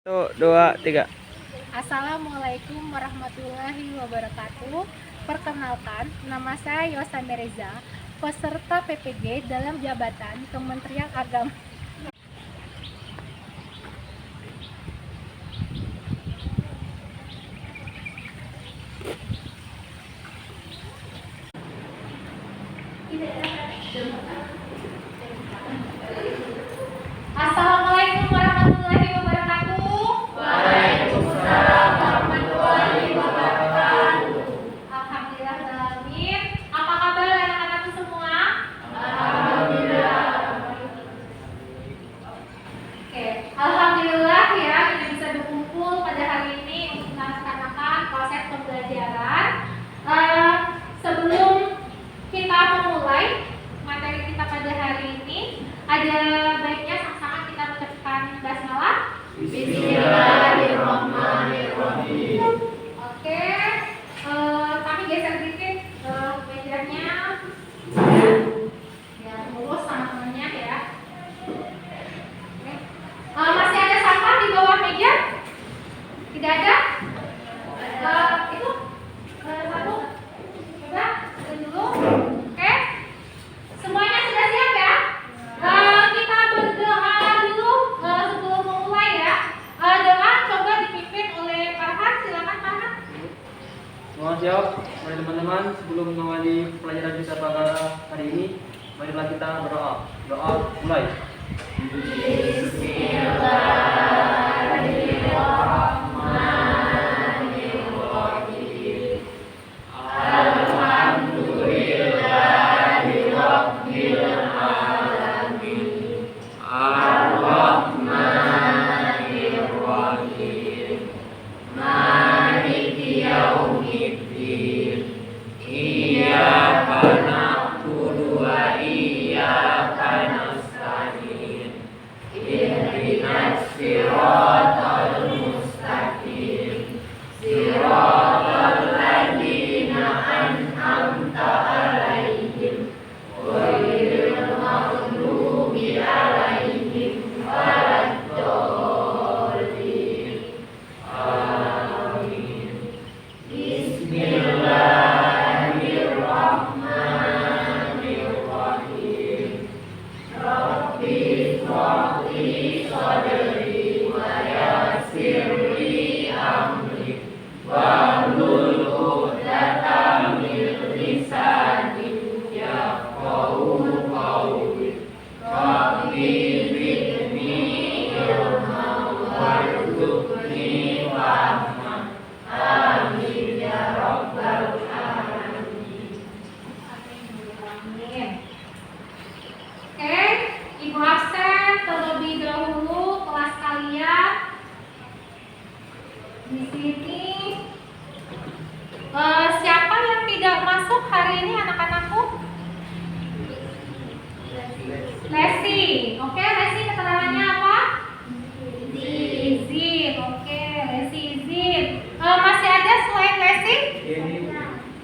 Satu, dua, tiga. Assalamualaikum warahmatullahi wabarakatuh. Perkenalkan, nama saya Yosa Mereza, peserta PPG dalam jabatan Kementerian Agama. Assalamualaikum warahmatullahi wabarakatuh. Waalaikumsalam warahmatullahi wabarakatuh. Alhamdulillahirrahmanirrahim. Apa kabar anak-anakku semua? Alhamdulillah. Oke, alhamdulillah ya kita bisa berkumpul pada hari ini untuk melaksanakan proses pembelajaran. Sebelum kita memulai materi kita pada hari ini, ada baiknya sama-sama kita mengucapkan basmalah. Bismillahirrahmanirrahim. Oke, kami geser dikit mejanya, ya lurus sama temennya ya. Oke. Masih ada sampah di bawah meja? Tidak ada? Itu satu, coba ada dulu. Oke, semuanya sudah siap ya? Kita berdoa dulu sebelum memulai ya. Doa coba dipimpin oleh Farhan. Silakan Farhan. Mohon siap, mari teman-teman, sebelum mengawali pelajaran kita pada hari ini, marilah kita berdoa. Doa mulai. Bismillahirrahmanirrahim. Alhamdulillahirabbil alamin. Ar-Rahmanir-Rahim. Maliki yaumiddin. Iyyaka na'budu wa iyyaka nasta'in. Ihdinas siratal mustaqim. Siratal ladzina an'amta 'alaihim ghairil maghdubi 'alaihim waladdallin. Amin. Bismillahirrahmanirrahim. Rabbi shrah li sadri wa yassir li amri wahlul 'uqdatam min lisani yafqahu qawli. Rabbi zidni ilman warzuqni fahman. Amin ya rabbal alamin. Amin. Oke, Ibu absen terlebih dahulu kelas kalian di sini. Siapa yang tidak masuk hari ini anak-anakku? Lesi. Oke, Lesi keterangannya apa? Izin. Oke, Lesi izin. Masih ada selain Lesi?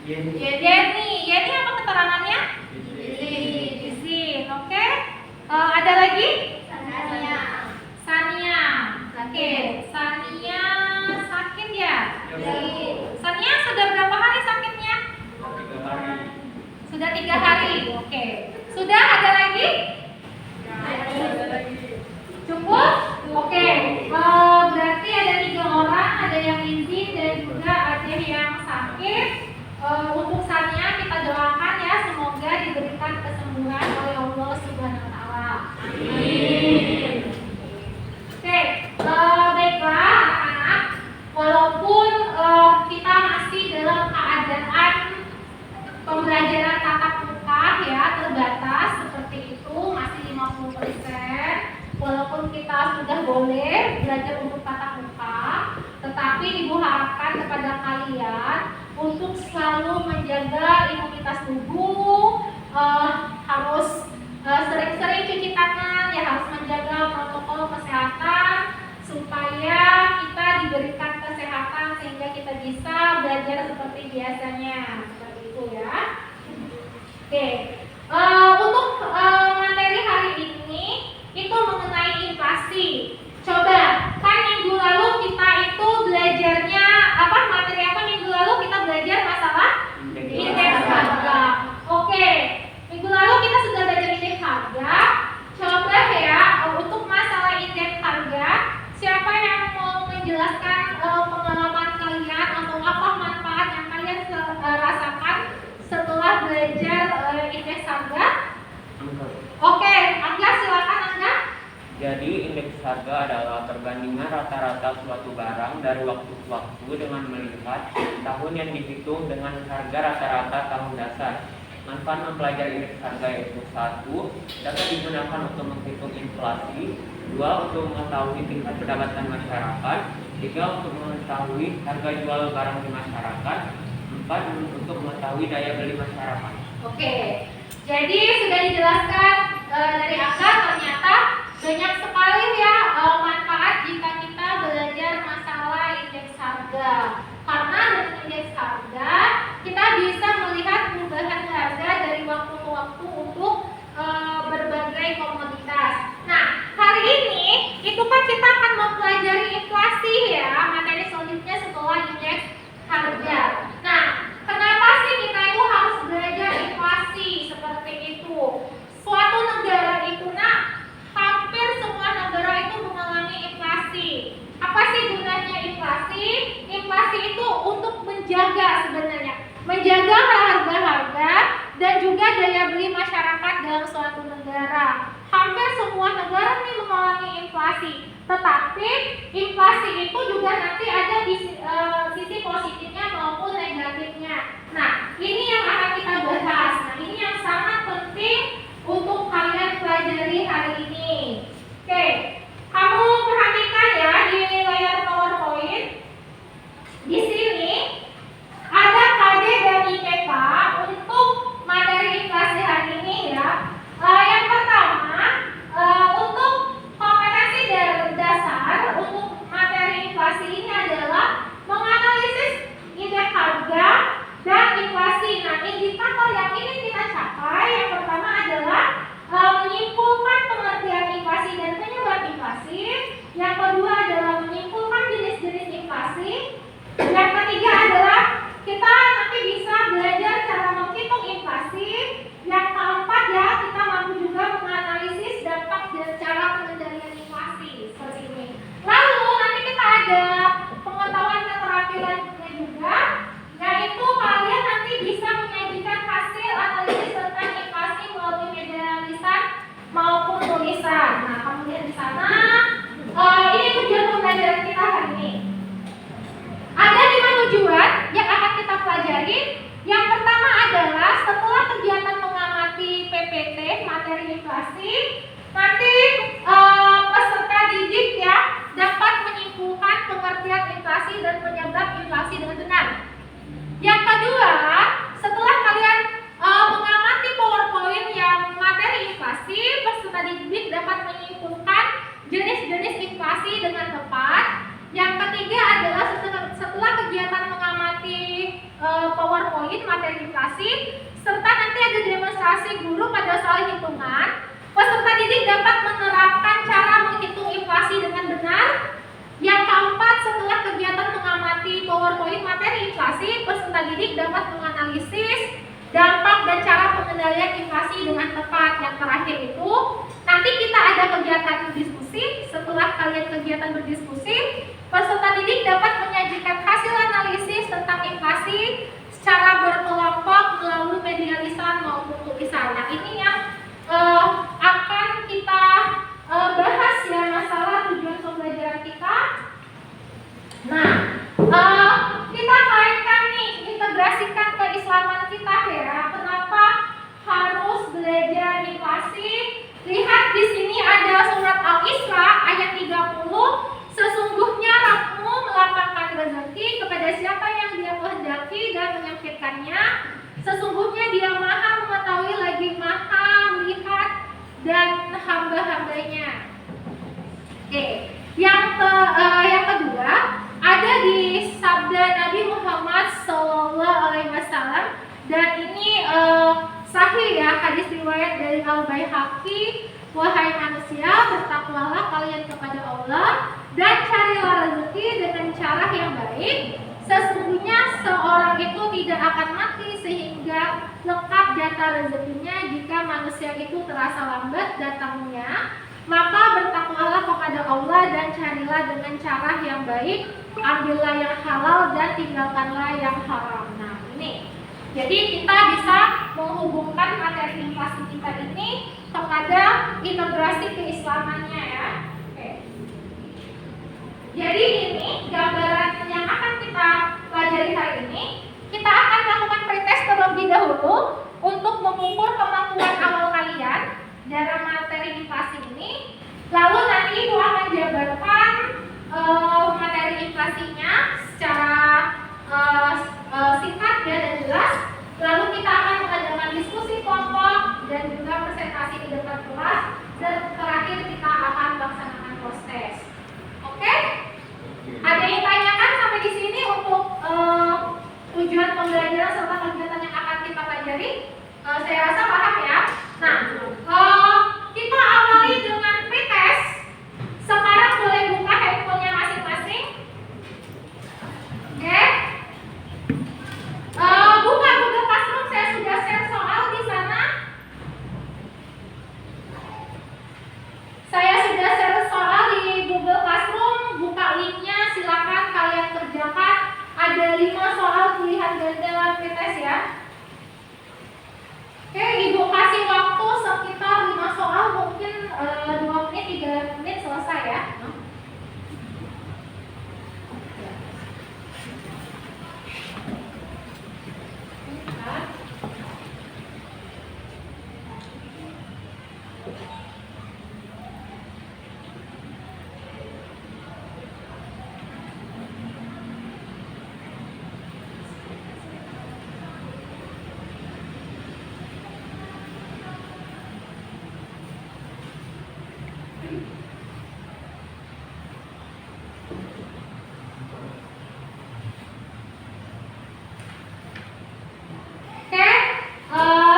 Yeni apa keterangannya? Izin. Oke. Ada lagi? Sania. Oke, Sania sakit ya? Sania sudah berapa hari sakitnya? Sudah 3 hari. Oke. Sudah ada lagi? Cukup? Oke. Berarti ada 3 orang, ada yang izin dan juga ada yang sakit. Untuk Sania kita doakan ya, semoga diberikan kesembuhan oleh Allah Subhanahu wa taala. Amin. Oke, baiklah anak-anak, walaupun kita masih dalam keadaan pembelajaran tatap muka ya, terbatas seperti itu, masih 50%. Walaupun kita sudah boleh belajar untuk tatap muka, tetapi Ibu harapkan kepada kalian untuk selalu menjaga imunitas tubuh, harus sering-sering cuci tangan, ya harus menjaga protokol kesehatan supaya kita diberikan kesehatan sehingga kita bisa belajar seperti biasanya, seperti itu ya. Oke, untuk materi hari ini itu mengenai inflasi. Coba kan minggu lalu harga adalah perbandingan rata-rata suatu barang dari waktu ke waktu dengan melihat tahun yang dihitung dengan harga rata-rata tahun dasar. Manfaat mempelajari indeks harga yaitu 1. Dapat digunakan untuk menghitung inflasi. 2. Untuk mengetahui tingkat pendapatan masyarakat. 3. Untuk mengetahui harga jual barang di masyarakat. 4. Untuk mengetahui daya beli masyarakat. Oke, jadi sudah dijelaskan dari angka, ternyata banyak sekali ya manfaat jika kita belajar masalah indeks harga. Karena dengan indeks harga kita bisa melihat perubahan harga dari waktu ke waktu untuk berbagai komoditas. Nah, hari ini itu kan kita akan mempelajari inflasi ya, materi selanjutnya setelah indeks harga. Nah, kenapa sih kita itu harus belajar inflasi seperti itu? Suatu negara itu hampir semua negara itu mengalami inflasi. Apa sih gunanya inflasi? Inflasi itu untuk menjaga sebenarnya, menjaga harga-harga dan juga daya beli masyarakat dalam suatu negara. Hampir semua negara ini mengalami inflasi. Tetapi inflasi itu juga nanti ada di sisi positifnya maupun negatifnya. Nah, ini yang akan kita bahas. Nah, ini yang sangat penting untuk kalian pelajari hari ini. Oke, kamu perhatikan ya di layar PowerPoint. Di sini ada KD dan IPK untuk materi inflasi hari ini ya. Yang pertama, untuk kompetensi dasar untuk materi inflasi ini adalah menganalisis indeks harga dan inflasi. Nah, indikator yang ingin kita capai yang pertama adalah menyimpulkan pengertian inflasi dan penyebab inflasi. Yang kedua adalah menyimpulkan jenis-jenis inflasi. Yang ketiga adalah kita nanti bisa belajar cara menghitung inflasi. Yang keempat ya, kita mampu juga menganalisis dampak dan cara pengendalian inflasi seperti ini. Lalu nanti kita ada pengetahuan keterampilannya juga, yaitu kalian nanti bisa menyajikan hasil analisis tentang inflasi melalui media lisan maupun tulisan. Nah, kamu lihat di sana. Ini tujuan pembelajaran kita hari ini. Ada 5 tujuan yang akan kita pelajari. Yang pertama adalah setelah kegiatan mengamati PPT materi inflasi, nanti peserta didik ya dapat menyimpulkan pengertian inflasi dan penyebab inflasi dengan benar. Yang kedua, setelah kalian mengamati PowerPoint yang materi inflasi, peserta didik dapat menyimpulkan jenis-jenis inflasi dengan tepat. Yang ketiga adalah setelah kegiatan mengamati PowerPoint materi inflasi, serta nanti ada demonstrasi guru pada soal hitungan, peserta didik dapat menerapkan cara menghitung inflasi dengan benar. Yang keempat, setelah kegiatan mengamati PowerPoint materi inflasi, peserta didik dapat menganalisis dampak dan cara pengendalian inflasi dengan tepat. Yang terakhir itu, nanti kita ada kegiatan diskusi. Setelah kalian kegiatan berdiskusi, peserta didik dapat menyajikan hasil analisis tentang inflasi secara berkelompok melalui media lisan maupun tulisan. Nah, ini yang akan kita bahas ya, masalah tujuan pembelajaran kita. Nah, kita kaitkan nih, integrasikan keislaman kita ya. Kenapa harus belajar inflasi? Lihat di sini ada surat Al-Isra ayat 30. Sesungguhnya Rabbmu melapangkan rezeki kepada siapa yang Dia kehendaki dan menyempitkannya. Sesungguhnya Dia Maha mengetahui lagi Maha melihat dan hamba-hambanya. Oke, yang kedua ada di sabda Nabi Muhammad SAW dan ini sahih ya, hadis riwayat dari Al-Baihaqi. Wahai manusia, bertakwalah kalian kepada Allah dan carilah rezeki dengan cara yang baik. Sesungguhnya seorang itu tidak akan mati sehingga lengkap jatah rezekinya. Jika manusia itu terasa lambat datangnya, maka bertakwalah kepada Allah dan carilah dengan cara yang baik. Ambillah yang halal dan tinggalkanlah yang haram. Nah, ini. Jadi kita bisa menghubungkan materi inflasi kita ini kepada integrasi keislamannya ya. Oke. mengukur kemampuan awal kalian dalam materi inflasi ini. Lalu nanti Ibu akan jabarkan materi inflasinya secara singkat ya dan jelas. Lalu kita akan mengadakan diskusi kelompok dan juga presentasi di depan kelas. Dan terakhir kita akan melaksanakan proses. Oke? Ada yang tanyakan sampai di sini untuk tujuan pembelajaran serta kegiatan yang akan kita pelajari? Saya rasa paham ya. Nah, kita awali dengan pretest. Sekarang boleh buka handphonenya masing-masing. Oke? Buka Google Classroom. Saya sudah share soal di sana. Saya sudah share soal di Google Classroom. Buka linknya, silakan kalian kerjakan. Ada 5 soal pilihan ganda pretest ya. Oke, Ibu kasih waktu sekitar 5 soal, mungkin 2 menit, 3 menit selesai ya.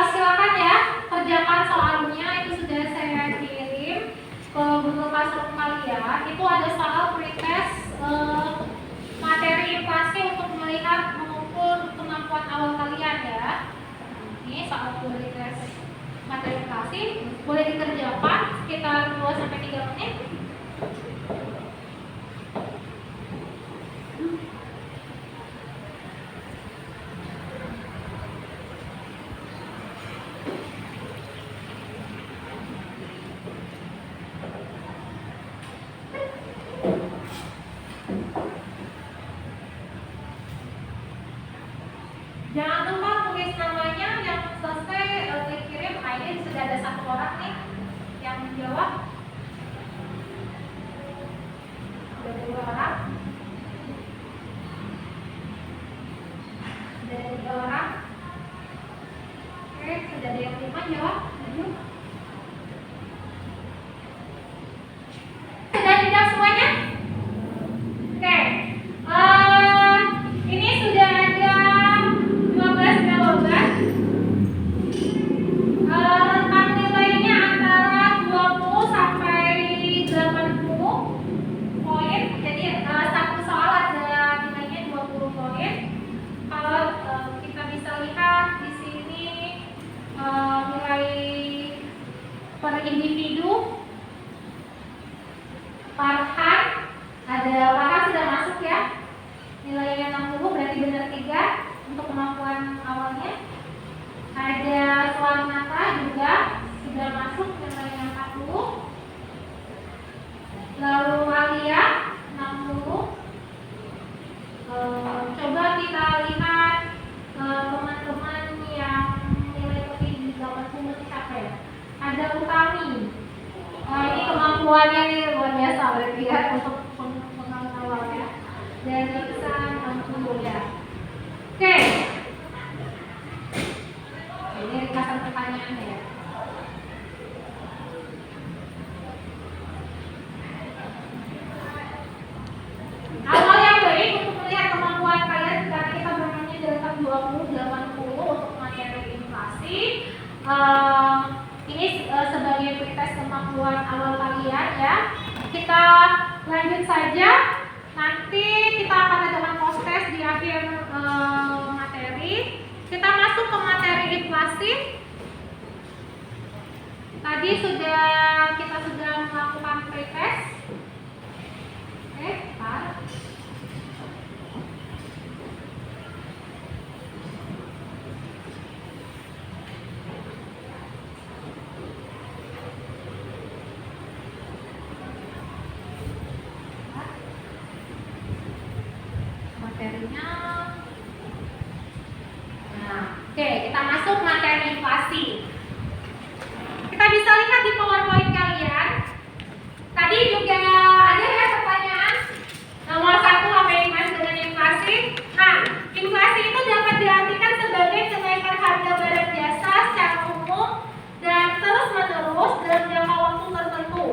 Silakan ya, kerjakan soalnya. Itu sudah saya kirim ke Google Classroom kalian. Itu ada soal pretest materi inflasi untuk melihat mengukur kemampuan awal kalian ya. Ini soal pretest materi inflasi, boleh dikerjakan sekitar 2-3 menit. Jangan lupa tulis namanya yang selesai dikirim. Ini sudah ada 1 orang nih yang menjawab. Ada 2 orang. Ada 3 orang. Oke, sudah ada yang 5 jawab. Sudah tidak semuanya? Oke. Ini sudah ada 12 jawaban. Rentang nilainya antara 20 sampai 80 poin. Jadi satu soal ada nilainya 20 poin. Kalau kita bisa lihat di sini nilai per individu. Farhan sudah masuk ya. Nilainya 60, berarti benar 3 untuk kemampuan awalnya. Ada Swarnata juga sudah masuk, nilainya 40. Lalu Alia 60. Coba kita lihat teman-teman yang nilai lebih di 80 siapa ya? Ada Utami. Ini kemampuannya nih luar biasa berarti ya untuk pengawalnya. Dan Iksan 60 ya. Oke. Ini ringkasan pertanyaannya ya. Awal yang baik untuk melihat kemampuan kalian karena kita bermainnya dari tahun 20-80 untuk materi inflasi. Ini sebagai pretest kemampuan awal kalian ya. Kita lanjut saja. Nanti kita akan adakan post-test di akhir materi. Kita masuk ke materi inflasi. Tadi kita sudah melakukan pretest. Oke, Pak. Materinya. Nah, Oke, kita masuk materi inflasi. Kita bisa lihat di PowerPoint kalian. Tadi juga ada ya pertanyaan. Nomor 1, apa yang dimaksud dengan inflasi? Nah, inflasi itu dapat diartikan sebagai kenaikan harga barang jasa secara umum dan terus-menerus dalam jangka waktu tertentu.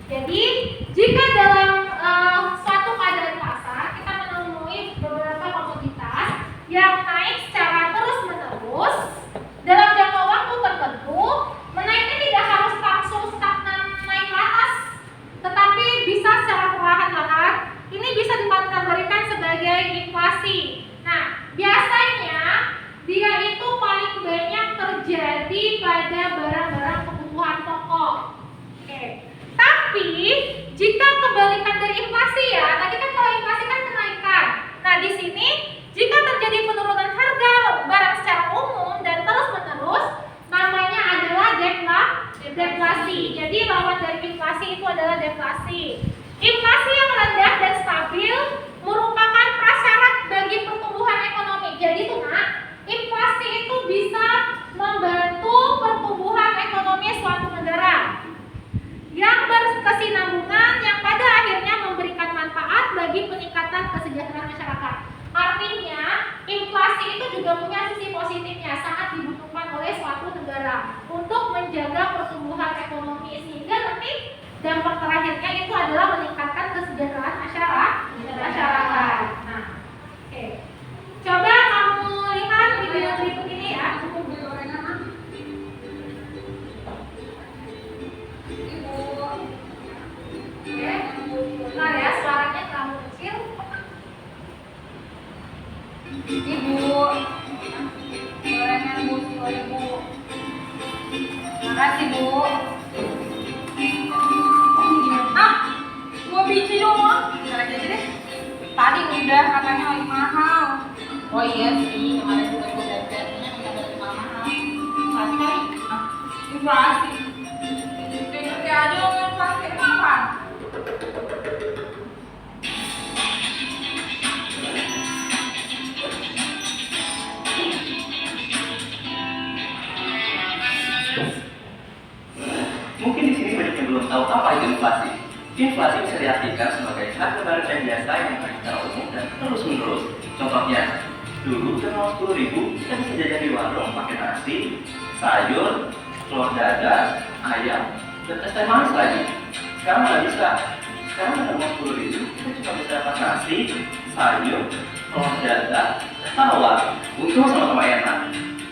Jadi, jika dalam suatu keadaan pasar kita menemui beberapa komoditas yang naik secara terus-menerus dalam jangka waktu tertentu, menaiknya tidak harus langsung stagnan naik ke atas, tetapi bisa secara perlahan-lahan. Ini bisa dikategorikan sebagai inflasi. Nah, biasanya dia itu paling banyak terjadi pada barang-barang kebutuhan pokok. Oke. Tapi jika kebalikan dari inflasi ya, tadi kan kalau inflasi kan kenaikan. Nah, di sini jika terjadi penurunan harga barang secara umum dan terus-menerus, namanya adalah deflasi. Jadi lawan dari inflasi itu adalah deflasi. Inflasi yang rendah dan stabil merupakan prasyarat bagi pertumbuhan ekonomi. Jadi inflasi itu bisa membantu pertumbuhan ekonomi suatu negara yang berkesinambungan, yang pada akhirnya memberikan manfaat bagi peningkatan kesejahteraan masyarakat. Artinya, inflasi itu juga punya sisi positifnya, sangat dibutuhkan oleh suatu negara untuk menjaga pertumbuhan ekonomi, sehingga nanti dampak terakhirnya itu adalah meningkatkan kesejahteraan masyarakat. Nah, oke. Coba kamu lihat video berikut ini ya. Oke, bentar ya, suaranya terlalu kecil. Ibu, gorengan Bu, 10.000. Makasih Bu. Ah, 2 biji doang. Bentar aja deh. Tadi udah katanya lagi mahal. Oh iya sih, kemarin juga gue belajarnya katanya lagi mahal. Inflasi kali? Ah, inflasi. Ngerti aja lo inflasi apa? Mungkin di sini banyak yang belum tahu apa itu inflasi. Inflasi bisa diartikan sebagai harga barang dan jasa yang naik secara umum dan terus-menerus. Contohnya, dulu dengan 10.000 kita bisa jajan di warung pakai nasi, sayur, telur dadar, ayam, dan es teh manis lagi. Sekarang nggak bisa. Sekarang dengan 10.000 kita cuma bisa dapat nasi, sayur, telur dadar, es tawar. Untung sama-sama enak.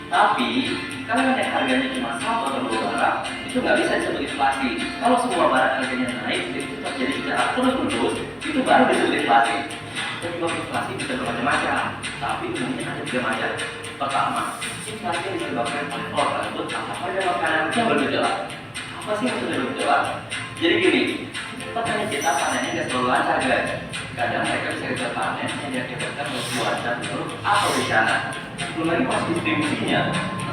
Tapi kalau yang harganya cuma 1 atau 2 barang, itu nggak bisa disebut inflasi. Kalau semua barang harganya naik, itu terjadi secara terus-menerus, itu baru disebut inflasi. Penyebab inflasi bisa bermacam-macam, tapi umumnya ada 3 macam. Pertama, inflasi disebabkan oleh orang tersebut pada makanan yang bergejolak. Apa sih maksudnya bergejolak? Jadi gini, petani kita panennya nggak selalu lancar guys. Kadang mereka bisa gagal panen yang diakibatkan oleh cuaca buruk atau bencana. Belum lagi pas distribusinya,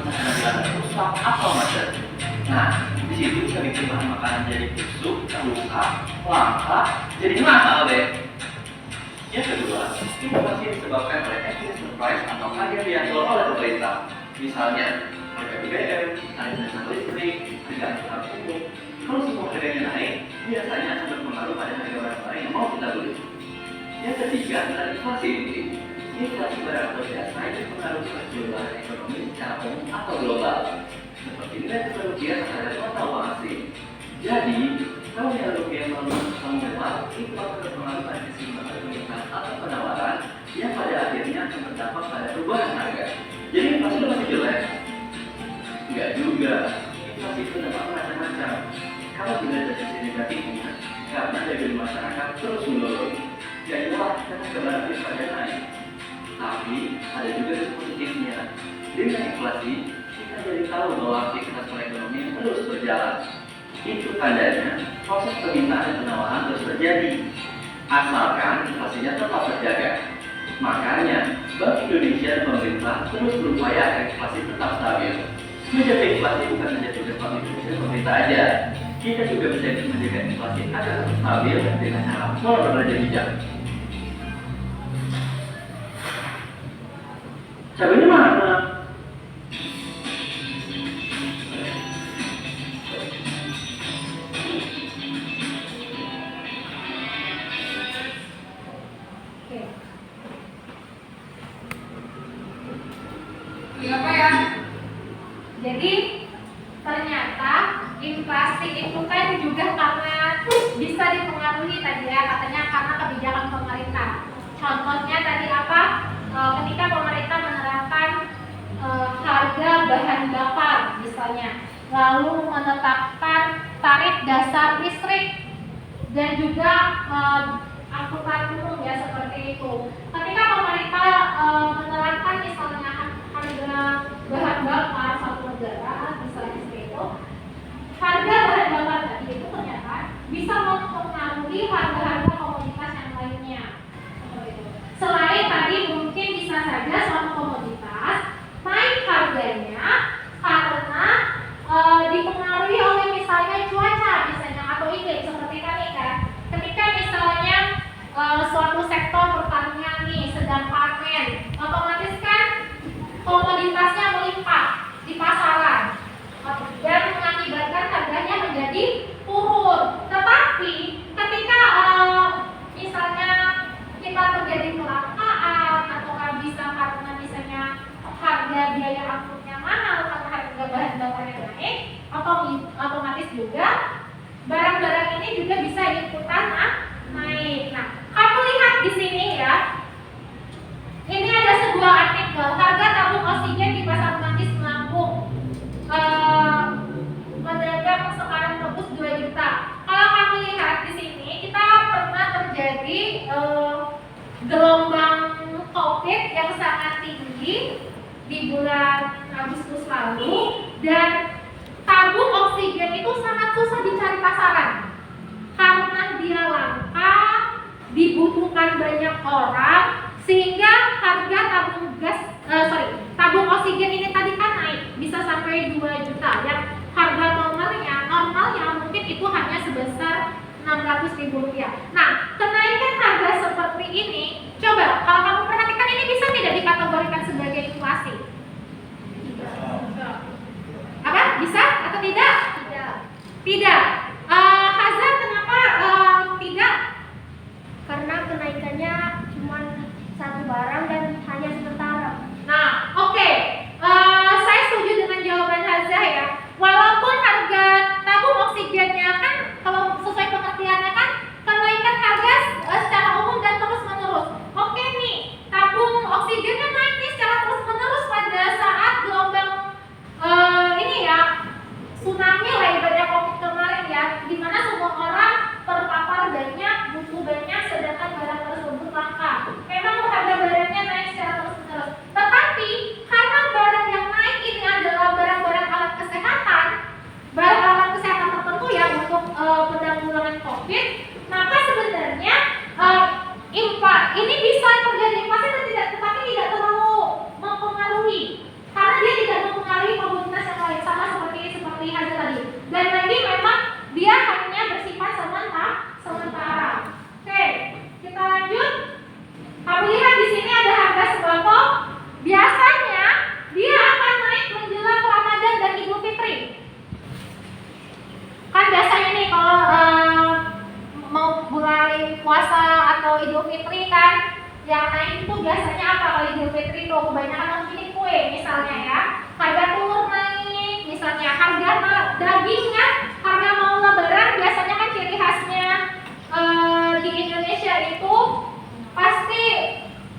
karena dilanda rusak atau macet. Nah, di situ bisa bikin bahan makanan jadi busuk, rusak, langka, jadi mahal deh. Yang kedua, inflasi disebabkan oleh excessive price atau harga yang diatur oleh pemerintah. Misalnya, harga BBM, harga listrik, harga angkutan umum. Kalau semua harganya naik, biasanya akan berpengaruh pada harga barang-barang yang mau kita beli. Yang ketiga adalah inflasi inti. Inflasi barang atau jasa itu mempengaruhi pertumbuhan ekonomi secara umum atau global, seperti nilai tukar rupiah terhadap mata uang asing. Jadi, kalau nilai rupiah menguat, itu akan berpengaruh pada keseimbangan permintaan atau penawaran yang pada akhirnya akan berdampak pada perubahan harga. Jadi inflasi itu masih jelek? Enggak juga. Inflasi itu dapat macam-macam. Kalau tidak ada sisi negatifnya, karena daya beli masyarakat terus menurun. Jadilah karena barang pada naik. Tapi ada juga sisi positifnya. Dengan inflasi, kita jadi tahu bahwa aktivitas ekonomi terus berjalan. Itu tandanya proses permintaan dan penawaran terus terjadi, asalkan inflasinya tetap terjaga. Makanya, Bank Indonesia dan pemerintah terus berupaya agar inflasi tetap stabil. Menjaga inflasi bukan hanya tugas Bank Indonesia dan pemerintah aja. Kita juga bisa menjaga inflasi agar tetap stabil dengan cara pola berbelanja bijak. Cabainya mana? Oke. Apa ya? Jadi ternyata inflasi itu kan juga karena bisa dipengaruhi tadi ya, katanya karena kebijakan pemerintah. Contohnya tadi apa? Ketika pemerintah menerapkan harga bahan bakar misalnya, lalu menetapkan tarif dasar listrik dan juga angkutan umum ya seperti itu. Ketika pemerintah menerapkan misalnya harga bahan bakar satu negara misalnya seperti itu, harga bahan bakar tadi itu ternyata bisa mempengaruhi harga-harga komoditas yang lainnya. Selain tadi mungkin bisa saja suatu komoditas naik harganya karena dipengaruhi oleh misalnya cuaca misalnya atau iklim seperti tadi kan. Ketika misalnya suatu sektor pertanian nih sedang panen, otomatis kan komoditasnya melimpah di pasaran dan mengakibatkan harganya menjadi turun. Tetapi ketika misalnya kita terjadi kelangkaan atau bisa karena misalnya harga biaya angkutnya mahal karena harga bahan bakarnya naik, otomatis juga barang-barang ini juga bisa ikutan naik. Nah, kamu lihat di sini ya. Ini ada sebuah artikel, harga tabung oksigen di pasar manggis melambung. Pedagang sekarang tebus 2 juta. Kalau kamu lihat di sini, kita pernah terjadi gelombang COVID yang sangat tinggi di bulan Agustus lalu, dan tabung oksigen itu sangat susah dicari pasaran karena dia langka, dibutuhkan banyak orang, sehingga harga tabung oksigen ini tadi kan naik bisa sampai 2 juta. Yang harga normalnya mungkin itu hanya sebesar 600.000 rupiah. Nah, kenaikan harga seperti ini, coba kalau kamu perhatikan ini bisa tidak dikategorikan sebagai inflasi? Apa? Bisa atau tidak? Tidak. Hazan, kenapa tidak? Karena kenaikannya cuma satu barang dan hanya sementara. Nah, oke. Saya setuju dengan jawaban Hazah ya. Walaupun harga tabung oksigennya kan, kalau sesuai pengertiannya kan, kenaikan harga secara umum dan terus menerus. Oke nih, tabung oksigennya naik nih secara terus menerus pada saat gelombang ini ya, tsunami lah ibaratnya COVID kemarin ya, dimana semua orang terpapar banyak, butuh banyak, sedangkan barang tersebut langka. Memang harga barangnya naik secara terus-menerus. Tetapi karena barang yang naik ini adalah barang-barang alat kesehatan, barang-alat kesehatan tertentu ya untuk penanggulangan COVID, maka sebenarnya ini bisa terjadi inflasi dan tetapi tidak terlalu mempengaruhi, karena dia tidak mempengaruhi komoditas yang lain, sama seperti harga tadi. Dan lagi memang dia hanya bersifat sementara. Oke, kita lanjut. Kamu lihat di sini ada harga sembako. Biasanya dia akan naik menjelang Ramadan dan Idul Fitri. Kan biasanya nih kalau mau mulai puasa atau Idul Fitri kan, yang naik itu biasanya apa? Kalau Idul Fitri itu kebanyakan orang bikin kue misalnya ya. Harga telur naik, misalnya harga daging kan, harga mau lebaran biasanya kan ciri khasnya di Indonesia itu pasti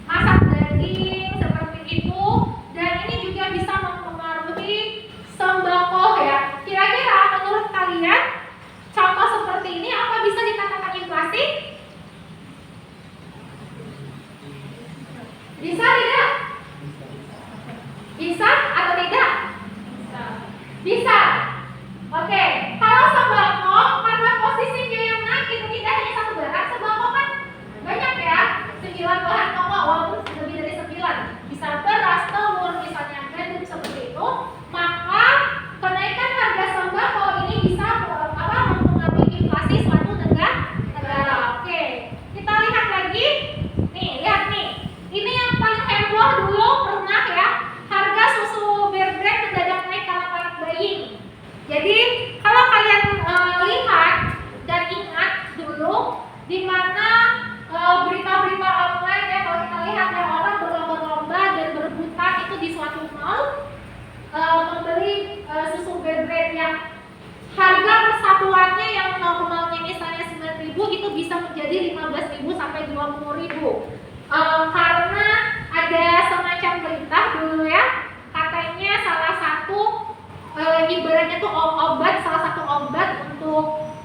masak daging seperti itu, dan ini juga bisa mempengaruhi sembako ya. Kira-kira menurut kalian contoh seperti ini apa bisa dikatakan inflasi? Bisa tidak? Bisa atau tidak? Bisa. Oke, kalau sembako karena posisinya yang naik itu tidak hanya satu barang, sembako kan banyak ya, 9 bahan pokok walaupun lebih dari 9, bisa beras, telur, misalnya gandum seperti itu, maka kenaikan harga sembako ini bisa mempengaruhi inflasi suatu negara. Oke, kita lihat lagi. Nih, lihat nih. Ini yang paling Karena ada semacam berita dulu ya, katanya salah satu ibaratnya tuh salah satu obat untuk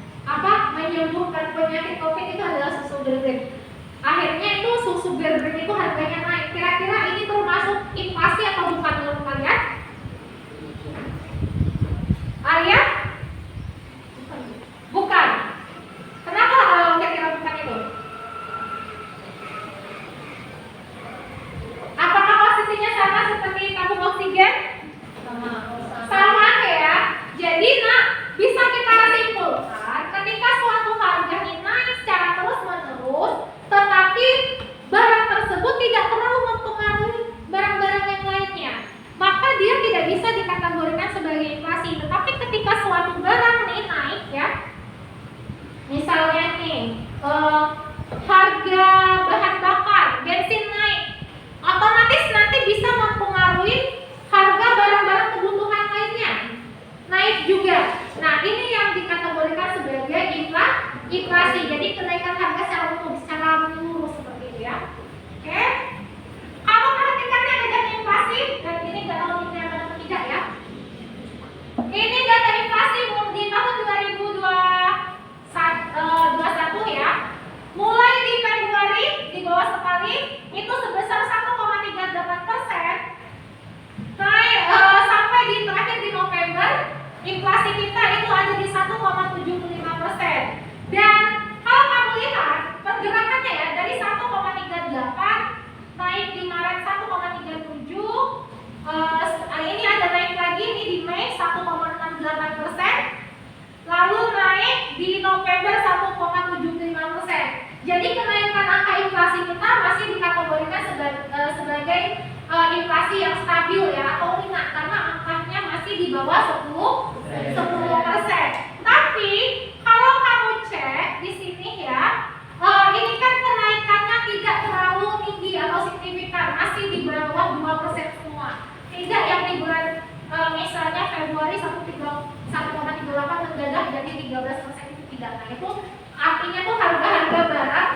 menyembuhkan penyakit COVID itu adalah susu Gerber. Akhirnya itu susu Gerber itu harganya naik. Kira-kira ini termasuk inflasi atau bukan menurut kalian? Arya? Bukan. Kenapa kira-kira bukan itu? Apakah posisinya sama seperti tabung oksigen? Sama ya. Jadi bisa kita simpulkan ketika suatu harga naik secara terus-menerus, tetapi barang tersebut tidak terlalu mempengaruhi barang-barang yang lainnya, maka dia tidak bisa dikategorikan sebagai inflasi. Tetapi ketika suatu barang naik ya, misalnya nih harga bahan bakar bensin naik, otomatis nanti bisa mempengaruhi harga barang-barang kebutuhan lainnya naik juga. Nah, ini yang dikategorikan sebagai inflasi. Jadi kenaikan harga secara menyeluruh seperti itu ya. Oke. Kalau perhatikannya ada data inflasi, dan ini nggak tahu ini yang mana tidak ya. Ini data inflasi di tahun 2021 ya. Mulai di Februari di bawah sekali itu sebesar 1,38%. Naik sampai di terakhir di November, inflasi kita itu ada di 1,75%. Dan kalau kamu lihat pergerakannya ya, dari 1,38 naik di Maret 1,37, ini ada naik lagi ini di Mei 1,68%, lalu naik di November 1,75%. Jadi kenaikan angka inflasi kita masih dikategorikan sebagai inflasi yang stabil ya, atau ringan, karena angkanya masih di bawah 10%. Tapi kalau kamu cek di sini ya, ini kan kenaikannya tidak terlalu tinggi atau signifikan, masih di bawah 2% semua. Tidak yang di bulan misalnya Februari 1,38 mendadak jadi 13% itu tidak. Nah, itu artinya tuh harga-harga barang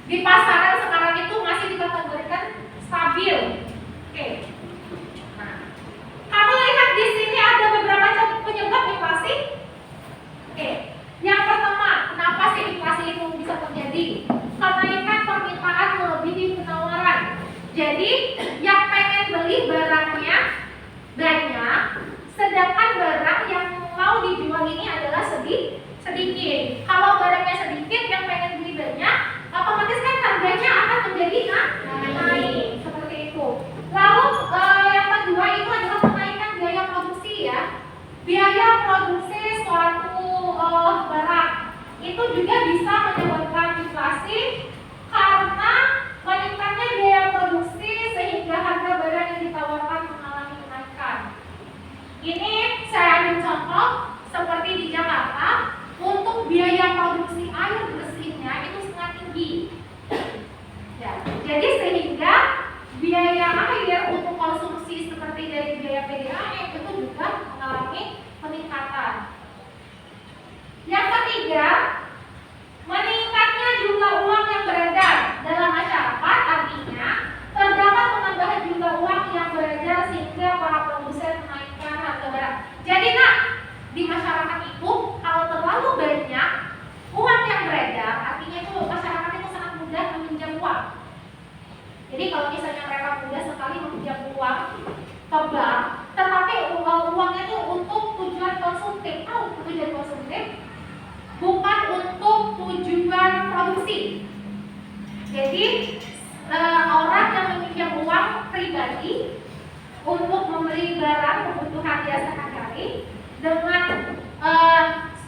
di pasaran sekarang itu masih dikategorikan stabil. Oke. Nah, kamu lihat di sini ada beberapa penyebab inflasi. Oke. Yang pertama, kenapa sih inflasi itu bisa terjadi? Kenaikan permintaan melebihi penawaran. Jadi, yang pengen beli barangnya banyak, sedangkan barang yang mau dijual ini adalah sedikit. Kalau barangnya sedikit, yang pengen beli banyak, otomatis kan harganya akan menjadi naik. Seperti itu. Lalu yang kedua itu adalah kenaikan biaya produksi ya. Biaya produksi suatu barang itu juga bisa menyebabkan inflasi karena meningkatnya biaya produksi sehingga harga barang yang ditawarkan mengalami kenaikan. Ini saya ambil contoh seperti di Jakarta, untuk biaya produksi air bersihnya itu sangat tinggi. Ya, jadi sehingga biaya air untuk konsumsi seperti dari biaya PDAM itu juga mengalami peningkatan. Yang ketiga, meningkatnya jumlah uang yang beredar dalam masyarakat, artinya terdapat penambahan jumlah uang yang beredar sehingga para produsen menaikkan harga barang. Jadi di masyarakat itu kalau terlalu banyak uang yang beredar, artinya itu masyarakat itu sangat mudah meminjam uang. Jadi kalau misalnya mereka mudah sekali meminjam uang ke bank, tetapi uangnya itu untuk tujuan konsumtif. Tujuan konsumtif bukan untuk tujuan produksi. Jadi orang yang meminjam uang pribadi untuk membeli barang kebutuhan dia sehari-hari dengan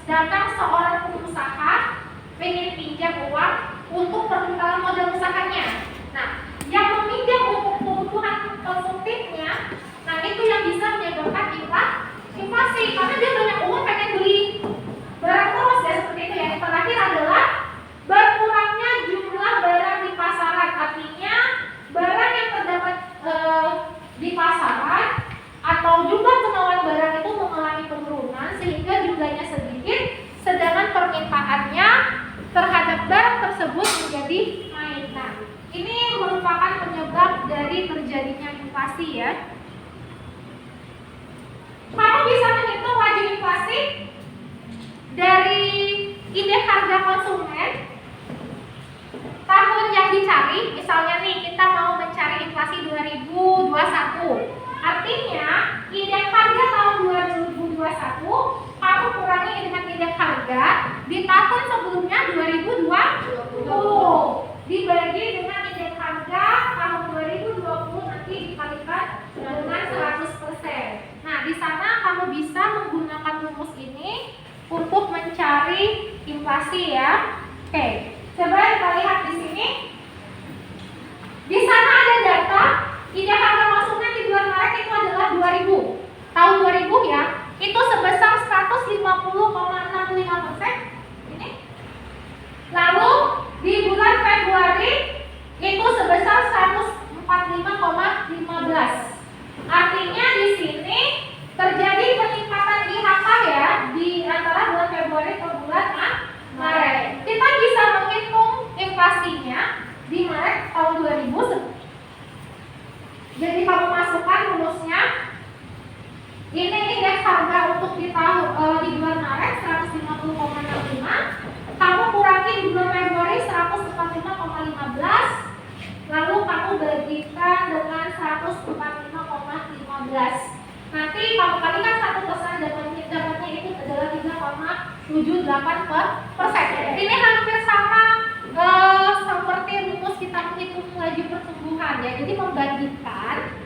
datang seorang pengusaha ingin pinjam uang untuk perputaran modal usahanya. Nah, yang meminjam untuk kebutuhan konsumtifnya, nah itu yang bisa menyebabkan inflasi karena dia banyak uang pengen beli barang terus ya, seperti itu ya. Yang terakhir adalah berkurangnya jumlah barang di pasaran, artinya barang yang terdapat di pasaran atau jumlah penawaran barang itu mengalami penurunan sehingga jumlahnya sedikit, sedangkan permintaannya terhadap barang tersebut menjadi naik. Nah, dari terjadinya inflasi ya. Kamu bisa menghitung laju inflasi dari indeks harga konsumen tahun yang dicari. Misalnya nih kita mau mencari inflasi 2021. Artinya indeks harga tahun 2021 kamu kurangi dengan indeks harga di tahun sebelumnya 2020 dibagi dengan indeks harga tahun 2020 nanti dikalikan dengan 100%. Nah, di sana kamu bisa menggunakan rumus ini untuk mencari inflasi ya. Oke, coba kita lihat di sini. Di sana ada data indeks harga konsumen di bulan Maret itu adalah 2000. Tahun 2000 ya, itu sebesar 150,65%. Ini. Lalu di bulan Februari itu sebesar 145,15. Artinya di sini terjadi peningkatan IHK ya di antara bulan Februari ke bulan Maret. Kita bisa menghitung inflasinya di Maret tahun 2000. Jadi kamu masukkan rumusnya. Ini indeks harga untuk di bulan Maret 150,65. Kamu kurangi di bulan Februari 145,15. Lalu kamu bagikan dengan 145,15. Nanti kamu kalikan 1% dapatnya itu adalah 3,78%. Ini hampir sama seperti rumus kita menghitung laju pertumbuhan ya. Jadi membandingkan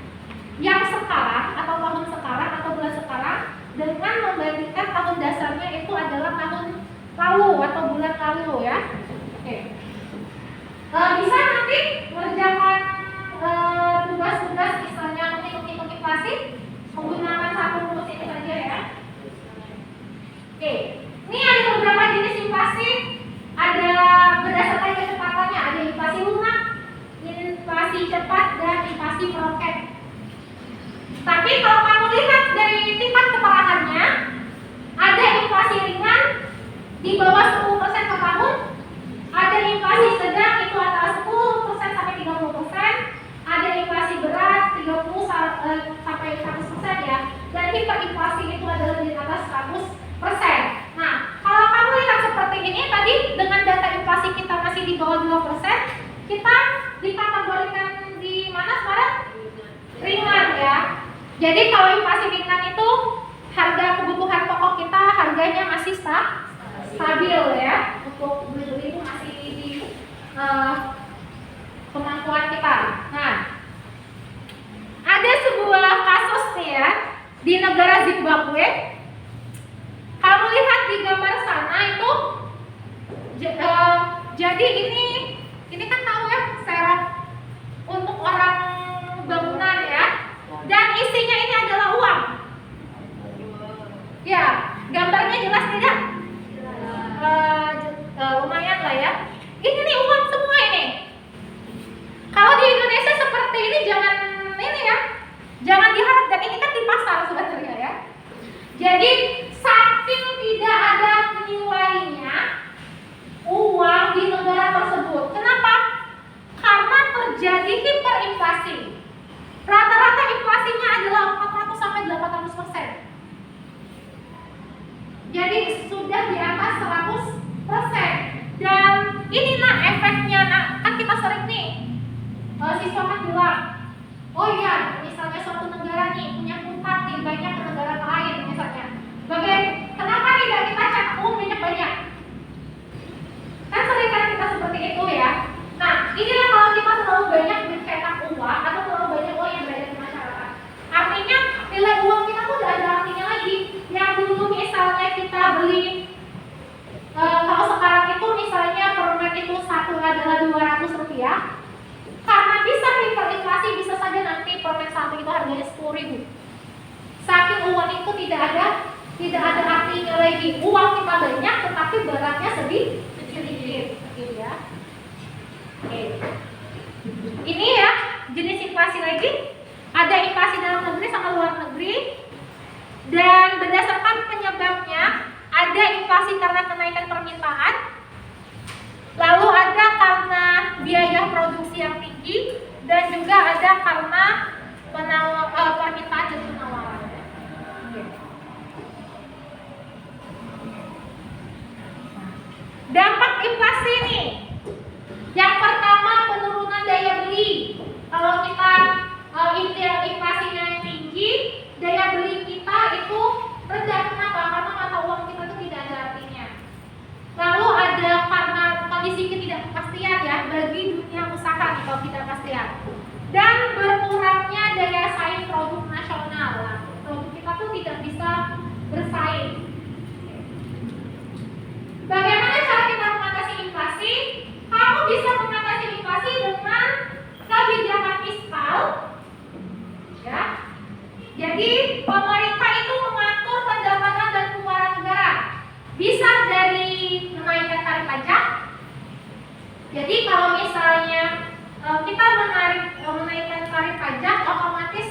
yang sekarang atau tahun sekarang atau bulan sekarang dengan membandingkan tahun dasarnya itu adalah tahun lalu atau bulan lalu ya. Oke. Bisa nanti mengerjakan tugas-tugas misalnya menghitung inflasi menggunakan satu rumus ini saja ya. Oke. Ini ada beberapa jenis inflasi. Ada berdasarkan kecepatannya, ada inflasi lunak, inflasi cepat, dan inflasi meroket. Tapi kalau kamu lihat dari tingkat keparahannya, ada inflasi ringan di bawah 10% per tahun, ada inflasi sedang itu antara 10% sampai 30%, ada inflasi berat 30 sampai 100% ya, dan hiperinflasi itu adalah di atas 100%. Nah, kalau kamu lihat seperti ini tadi dengan data inflasi kita masih di bawah 2%, kita dikategorikan di mana sekarang? Ringan ya. Jadi kalau inflasi ringan itu harga kebutuhan pokok kita harganya masih stabil ya. Untuk beli itu masih di kemampuan kita. Nah, ada sebuah kasus nih ya di negara Zimbabwe. Kamu lihat di gambar sana itu, jadi ini kan tahu ya serok untuk orang bangunan ya, dan isinya ini adalah uang. Ya, gambarnya jelas tidak? Lumayan lah ya. Ini nih uang semua ini. Kalau di Indonesia seperti ini jangan ini ya, jangan diharap, dan ini kan di pasar sebenarnya ya. Jadi saking tidak ada nilainya uang di negara tersebut. Kenapa? Karena terjadi hiperinflasi. Rata-rata inflasinya adalah 400 sampai 800%. Jadi sudah di atas 100%. Dan ini efeknya kan kita sering nih siswa kan bilang, oh iya, misalnya suatu negara nih punya utang nih banyak ke negara lain misalnya. Kenapa tidak kita cetak uang banyak-banyak? Kan sering kan kita seperti itu ya. Nah, inilah kalau kita terlalu banyak mencetak uang atau terlalu banyak uang yang berada di masyarakat. Artinya nilai uang kita tuh udah ada artinya lagi. Yang dulu misalnya kita beli kalau sekarang itu misalnya permen itu satu adalah 200 rupiah. Karena bisa hiperinflasi, bisa saja nanti permen satu itu harganya 10.000. Saking uang itu tidak ada artinya lagi. Uang kita banyak, tetapi barangnya sedikit, gitu ya. Oke. Ini ya jenis inflasi lagi. Ada inflasi dalam negeri sama luar negeri. Dan berdasarkan penyebabnya, ada inflasi karena kenaikan permintaan. Lalu ada karena biaya produksi yang tinggi, dan juga ada karena permintaan dan penawaran. Dampak inflasi nih. Yang pertama, penurunan daya beli. Kalau kita inflasinya yang tinggi, daya beli kita itu rendah. Kenapa? Karena mata uang kita itu tidak ada artinya. Lalu ada karena kondisi ketidakpastian ya bagi dunia usaha nih kalau kita pastian. Dan berkurangnya daya saing produk nasional. Nah, produk kita tuh tidak bisa bersaing. Bagaimana cara kita mengatasi inflasi? Kamu bisa mengatasi inflasi dengan kebijakan fiskal. Ya. Jadi pemerintah itu mengatur pendapatan dan pengeluaran negara. Bisa dari menaikkan tarif pajak. Jadi kalau misalnya kita menaikkan tarif pajak, otomatis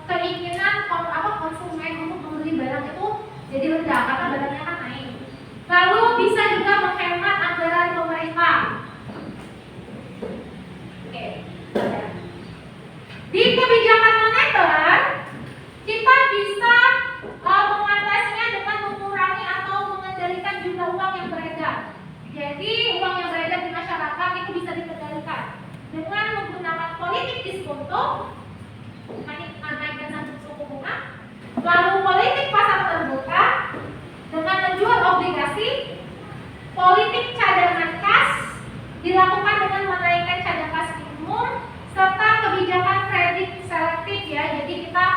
keinginan konsumen untuk membeli barang itu jadi rendah karena barangnya kan naik. Lalu bisa juga menghemat anggaran pemerintah. Oke. Di kebijakan moneter, kita bisa mengatasinya dengan mengurangi atau mengendalikan jumlah uang yang beredar. Jadi uang yang beredar di masyarakat itu bisa dikendalikan dengan menggunakan politik diskonto, menaikkan suku bunga, lalu politik pasar terbuka dengan menjual obligasi, politik cadangan kas dilakukan dengan menaikkan cadangan kas umum, serta kebijakan kredit selektif ya. Jadi kita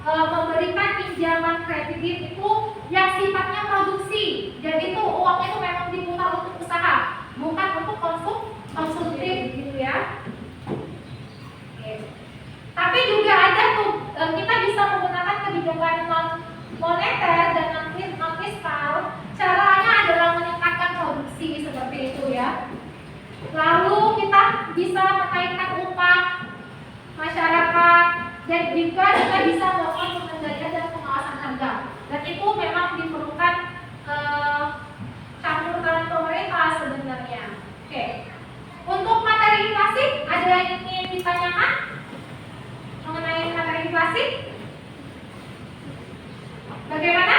memberikan pinjaman kredit itu yang sifatnya produksi. Jadi itu uangnya itu memang diputar untuk usaha, bukan untuk konsumtif gitu ya. Oke. Tapi juga ada tuh kita bisa menggunakan kebijakan non moneter dan non fiskal. Caranya adalah meningkatkan produksi seperti itu ya. Lalu kita bisa menaikkan upah masyarakat dan juga kita bisa melakukan pengendalian dan pengawasan harga. Dan itu memang diperlukan campur tangan pemerintah sebenarnya. Oke. Untuk materi inflasi, ada yang ingin ditanyakan mengenai materi inflasi? Bagaimana?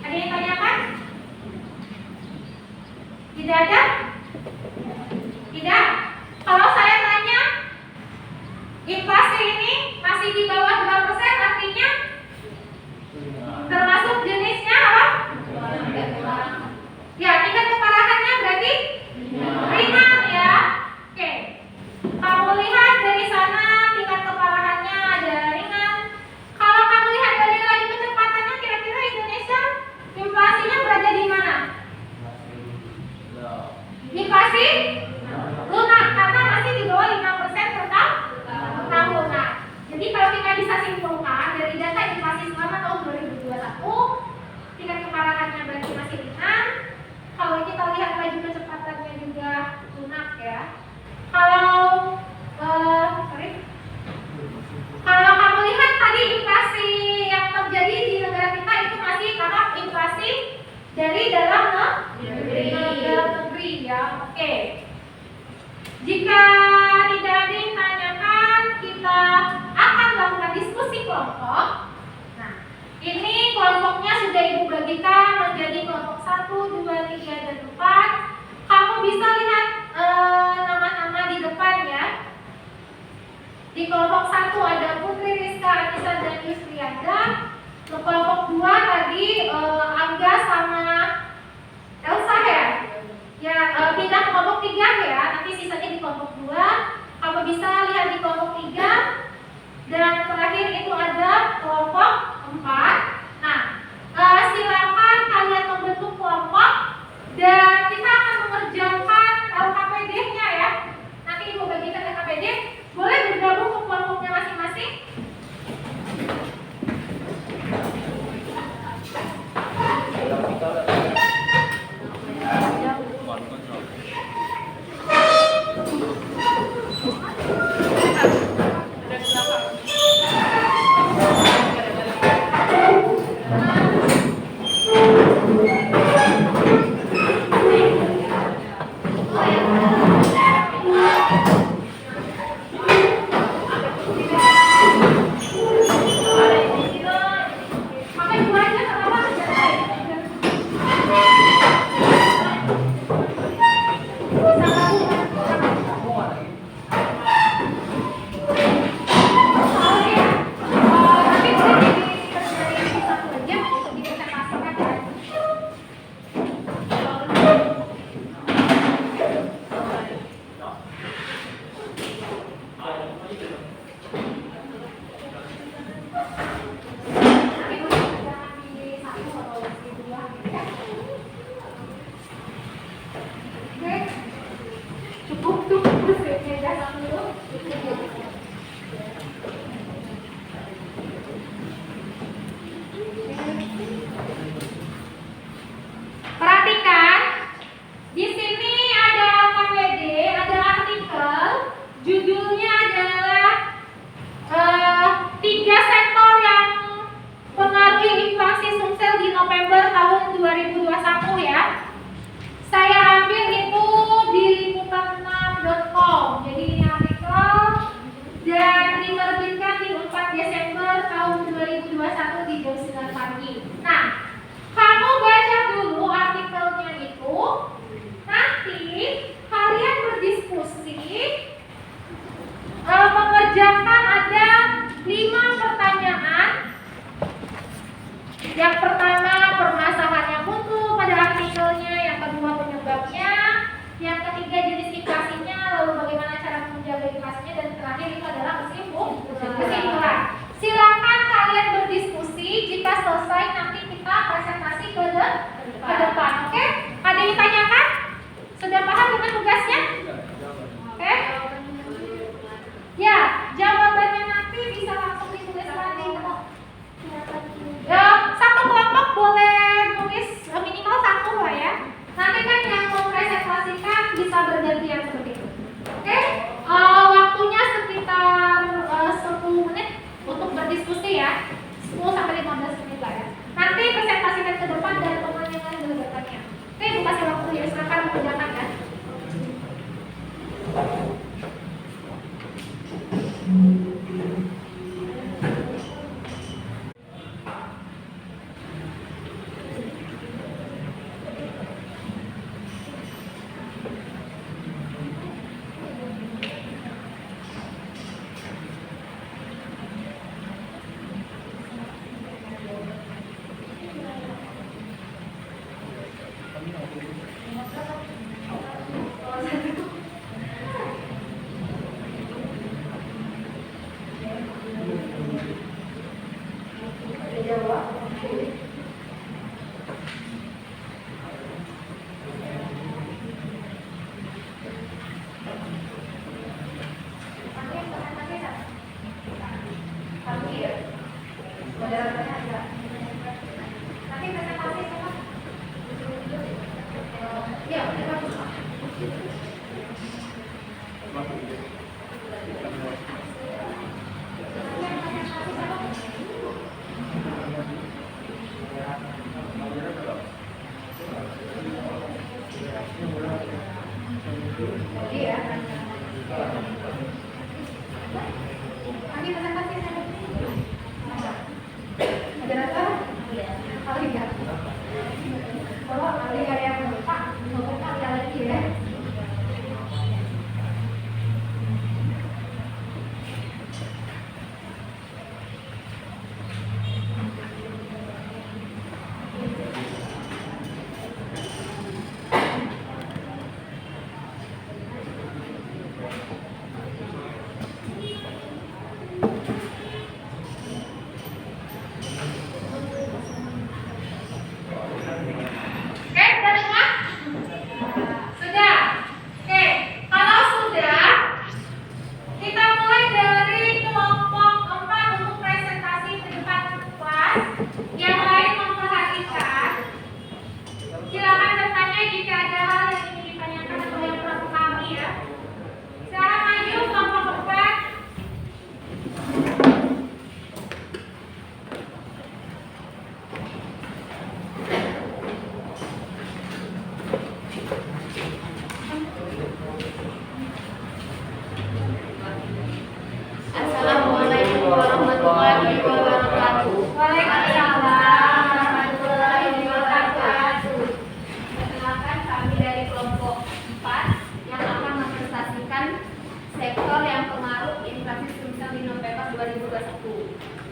Ada yang tanyakan? Tidak ada? Tidak? Kalau saya tanya, inflasi ini masih di bawah 2%, artinya termasuk jenisnya apa? Ya, tingkat keparahannya berarti ringan ya. Oke. Kamu lihat dari sana tingkat keparahannya ada ringan. Kalau kamu lihat dari laju kecepatannya, kira-kira Indonesia inflasinya berada di mana? Inflasi lunak karena masih di bawah 5% per tahun. Nah, jadi kalau kita bisa simpulkan dari data inflasi selama tahun 2021, tingkat keparahannya berarti masih ringan. Kalau kita lihat laju kecepatannya juga lunak ya. Kalau kamu lihat tadi inflasi yang terjadi di negara kita itu masih tahap inflasi dari dalam negeri ya. Oke. Jika tidak ada yang tanyakan, kita akan melakukan diskusi kelompok. Nah, ini kelompoknya sudah Ibu bagikan menjadi kelompok 1, 2, 3, dan 4. Kamu bisa lihat nama-nama di depan ya. Di kelompok 1 ada Putri, Rizka, Anissa, dan Yusrianda. Di kelompok 2 tadi Angga sama Elsa ya. Ya, pindah ke kelompok 3 ya. Nanti sisanya di kelompok 2. Kamu bisa lihat di kelompok 3. Dan terakhir itu ada kelompok 4. Nah, silakan kalian membentuk kelompok dan kita akan mengerjakan LKPD-nya ya. Nanti Ibu bagikan LKPD. Boleh bergabung ke kelompoknya masing-masing.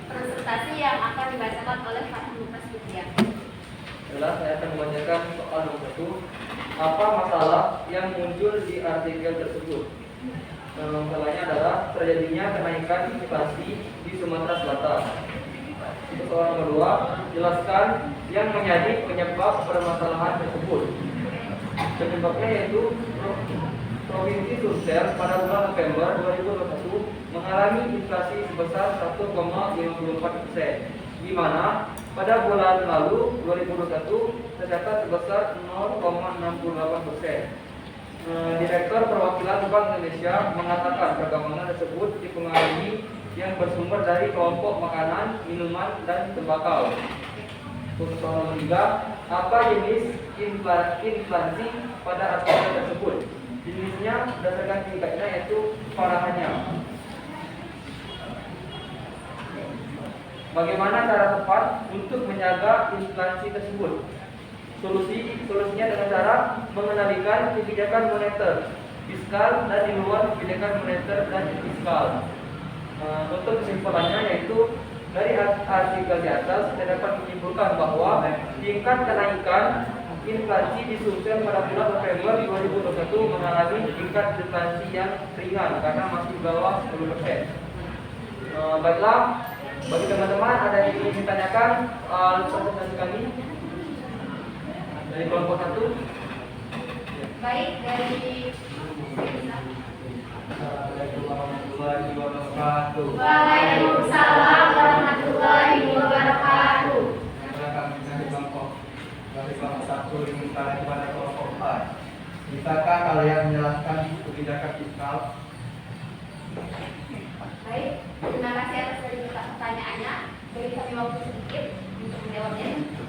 Presentasi yang akan dibacakan oleh Pak Lukas Widya. Adalah saya akan membacakan soal nomor 1. Apa masalah yang muncul di artikel tersebut? Masalahnya adalah terjadinya kenaikan inflasi di Sumatera Selatan. Soal nomor 2, jelaskan yang menjadi penyebab permasalahan tersebut. Penyebabnya yaitu Provinsi Sulsel pada bulan November 2021 mengalami inflasi sebesar 1,54%, di mana pada bulan lalu 2021 tercatat sebesar 0,68%. Direktur Perwakilan Bank Indonesia mengatakan perkembangan tersebut dipengaruhi yang bersumber dari kelompok makanan, minuman, dan tembakau. Untuk soal nomor 3, apa jenis inflasi pada artikel tersebut? Jenisnya berdasarkan tingkatnya yaitu keparahannya. Bagaimana cara tepat untuk menjaga inflasi tersebut? Solusinya dengan cara mengendalikan kebijakan moneter, fiskal, dan di luar kebijakan moneter dan fiskal. Untuk kesimpulannya yaitu dari artikel di atas saya dapat menyimpulkan bahwa tingkat kenaikan inflasi di Sulsel pada bulan November 2021 mengalami tingkat inflasi yang ringan karena masih di bawah 10%. Baiklah, bagi teman-teman ada yang ingin ditanyakan presentasi kami dari kelompok 1? Baik, dari Waalaikumsalam warahmatullahi wabarakatuh. Dari kelompok 1 dimulai pada kelompok 4. Bisakah kalian menjelaskan kebijakan fiskal? Baik, terima kasih atas pertanyaannya. Beri kami waktu sedikit untuk menjawabnya.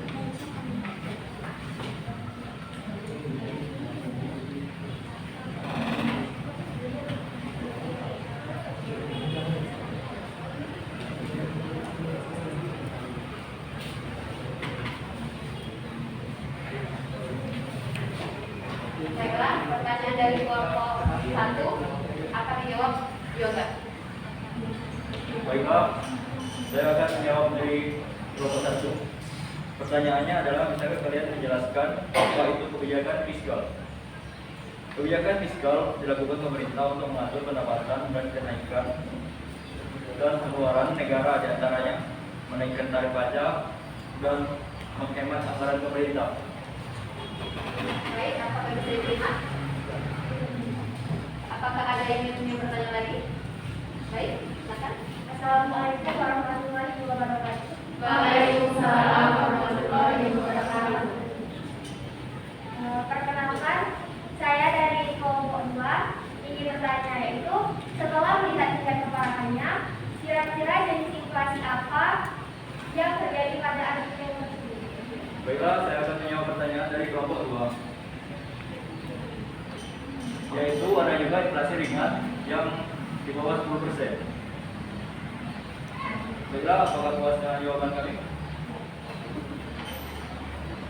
Yoga. Baiklah, saya akan menjawab dari kelompok 1. Pertanyaannya adalah, misalnya kalian menjelaskan apa itu kebijakan fiskal. Kebijakan fiskal dilakukan pemerintah untuk mengatur pendapatan dan kenaikan dan pengeluaran negara, diantaranya menaikkan tarif pajak dan menghemat anggaran pemerintah. Baik, apakah bisa diterima? Apakah ada yang ingin bertanya lagi? Baik, silakan. Assalamualaikum warahmatullahi wabarakatuh. Waalaikumsalam warahmatullahi wabarakatuh. Perkenalkan, saya dari kelompok 2 ingin bertanya, yaitu setelah melihat tingkat keparahannya, kira-kira jenis inflasi apa yang terjadi pada artikel tersebut? Baiklah, saya akan menjawab pertanyaan dari kelompok 2, yaitu ada juga inflasi ringan yang di bawah 10%. Baiklah, apakah puas dengan jawaban kami?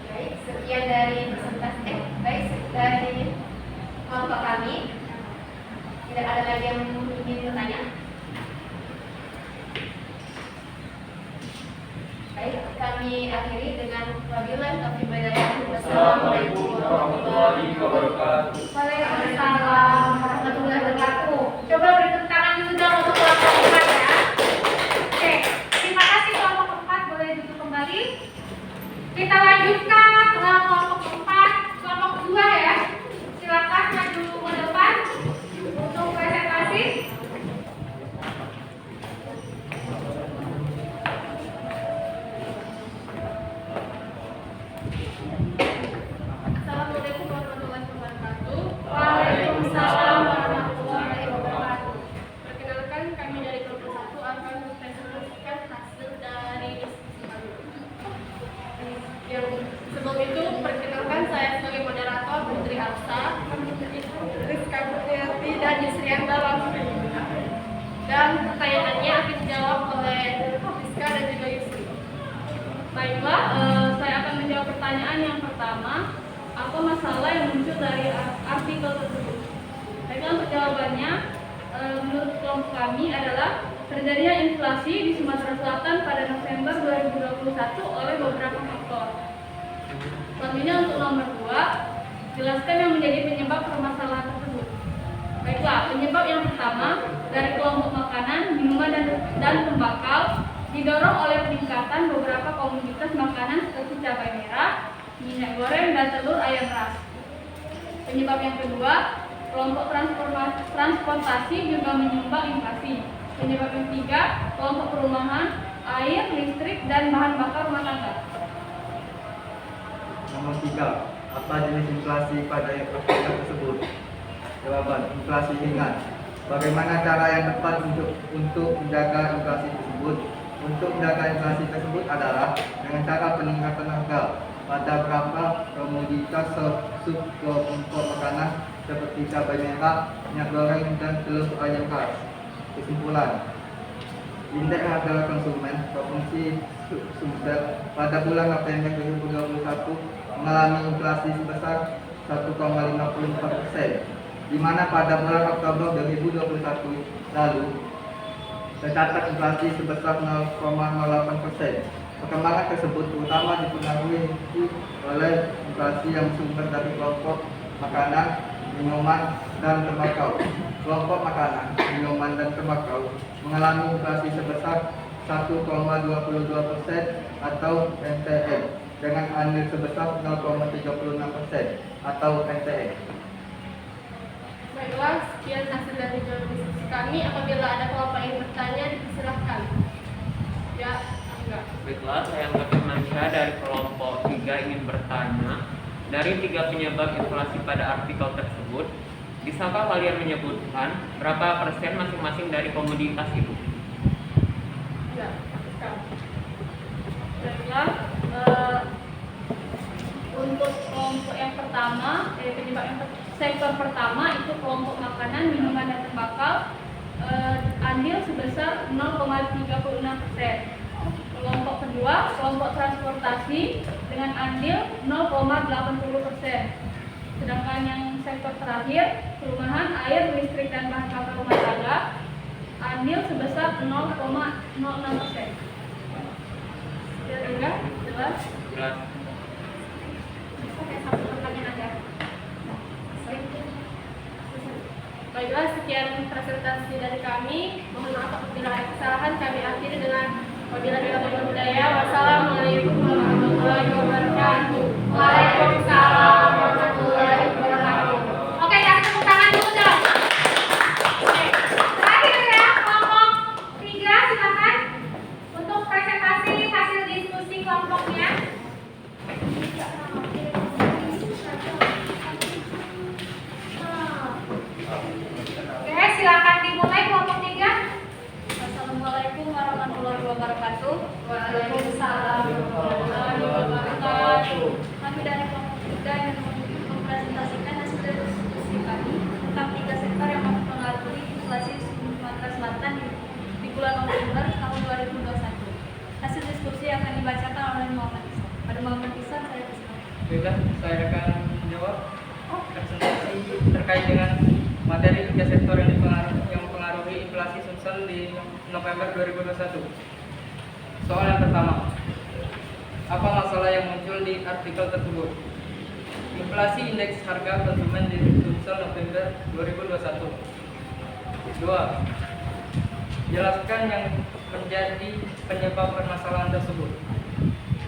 Baik, sekian dari presentasi. Baik, dari kelompok kami. Tidak ada lagi yang ingin bertanya. Baik, kami akhiri dengan wabillahi taufiq wal hidayah. Assalamualaikum warahmatullahi wabarakatuh. Waalaikumsalam warahmatullahi wabarakatuh. Coba beri tepuk tangan dulu dong untuk kelompok 4 ya. Oke, terima kasih kelompok 4, boleh duduk kembali. Kita lanjutkan ke kelompok 4, kelompok 2 ya. Silakan maju ke depan untuk presentasi. Assalamualaikum warahmatullahi wabarakatuh. Waalaikumsalam warahmatullahi wabarakatuh. Perkenalkan, kami dari kelompok 1 akan mempresentasikan hasil dari diskusi kami. Yang sebelum itu, perkenalkan saya sebagai moderator Putri Hafsa, Rizka Putri dan Yusrian dalam dan pertanyaannya akan dijawab oleh Rizka dan juga Yusri. Baiklah, saya akan menjawab pertanyaan yang pertama. Apa masalah yang muncul dari artikel tersebut? Baiklah, untuk jawabannya, menurut kelompok kami adalah terjadinya inflasi di Sumatera Selatan pada November 2021 oleh beberapa faktor. Selanjutnya untuk nomor 2, jelaskan yang menjadi penyebab permasalahan tersebut. Baiklah, penyebab yang pertama dari kelompok makanan, minuman dan tembakau didorong oleh peningkatan beberapa komoditas makanan seperti cabai merah, minyak goreng, dan telur ayam ras. Penyebab yang kedua, kelompok transportasi juga menyumbang inflasi. Penyebab yang ketiga, kelompok perumahan, air, listrik, dan bahan bakar rumah tangga. Nomor 3, apa jenis inflasi pada artikel tersebut? Jawaban, inflasi ringan. Bagaimana cara yang tepat untuk menjaga inflasi tersebut? Untuk menjaga inflasi tersebut adalah dengan cara peningkatan harga pada beberapa komoditas subkelompok makanan seperti cabai merah, minyak goreng, dan telur ayam ras. Kesimpulan, indeks harga konsumen Provinsi Sumsel pada bulan November 2021 mengalami inflasi sebesar 1,54%, di mana pada bulan Oktober 2021 lalu tercatat inflasi sebesar 0,08%. Perkembangan tersebut terutama dipengaruhi oleh inflasi yang bersumber dari kelompok makanan, minuman, dan tembakau. Kelompok makanan, minuman, dan tembakau mengalami inflasi sebesar 1,22% atau NTM dengan andil sebesar 0,36% atau NTM. Baiklah, sekian hasil dari diskusi kami. Apabila ada kelompok yang bertanya, dipersilahkan. Ya, enggak. Baiklah, saya Angga Firmansyah dari kelompok 3 ingin bertanya, dari 3 penyebab inflasi pada artikel tersebut, bisakah kalian menyebutkan berapa persen masing-masing dari komoditas itu? Ya, sekarang. Baiklah, untuk kelompok yang pertama, sektor pertama itu kelompok makanan, minuman, dan tembakau, andil sebesar 0,36%. Kelompok kedua, kelompok transportasi dengan andil 0,80%. Sedangkan yang sektor terakhir, perumahan, air, listrik, dan bahan bakar rumah tangga nil sebesar 0,06%. Sudah jelas? Jelas. Oke, satu pertanyaan aja. Baiklah, sekian presentasi dari kami. Mohon maaf apabila ada kesalahan. Kami akhiri dengan wabillahi taufiq wal hidayah. Wassalamualaikum warahmatullahi wabarakatuh. Waalaikumsalam warahmatullahi wabarakatuh. Oke, kasih tepuk tangan dulu dong. Oke, terakhir ya, kelompok 3 silakan untuk presentasi hasil diskusi kelompoknya. Oke, silakan dimulai kelompok 3. Assalamualaikum warahmatullahi wabarakatuh. Waalaikumsalam warahmatullahi wabarakatuh. Kami dari kelompok 3 yang mempresentasikan hasil diskusi kami tentang 3 sektor yang mempengaruhi inflasi Sumatera Selatan di bulan November tahun 2021. Hasil diskusi akan dibacakan oleh Muhammad Ihsan. Pada Muhammad Ihsan, saya persilakan. Baiklah, saya akan menjawab presentasi terkait dengan materi 3 sektor yang mempengaruhi inflasi Sumsel di November 2021. Soal yang pertama, apa masalah yang muncul di artikel tersebut? Inflasi indeks harga konsumen di Sumsel November 2021. 2. Jelaskan yang menjadi penyebab permasalahan tersebut.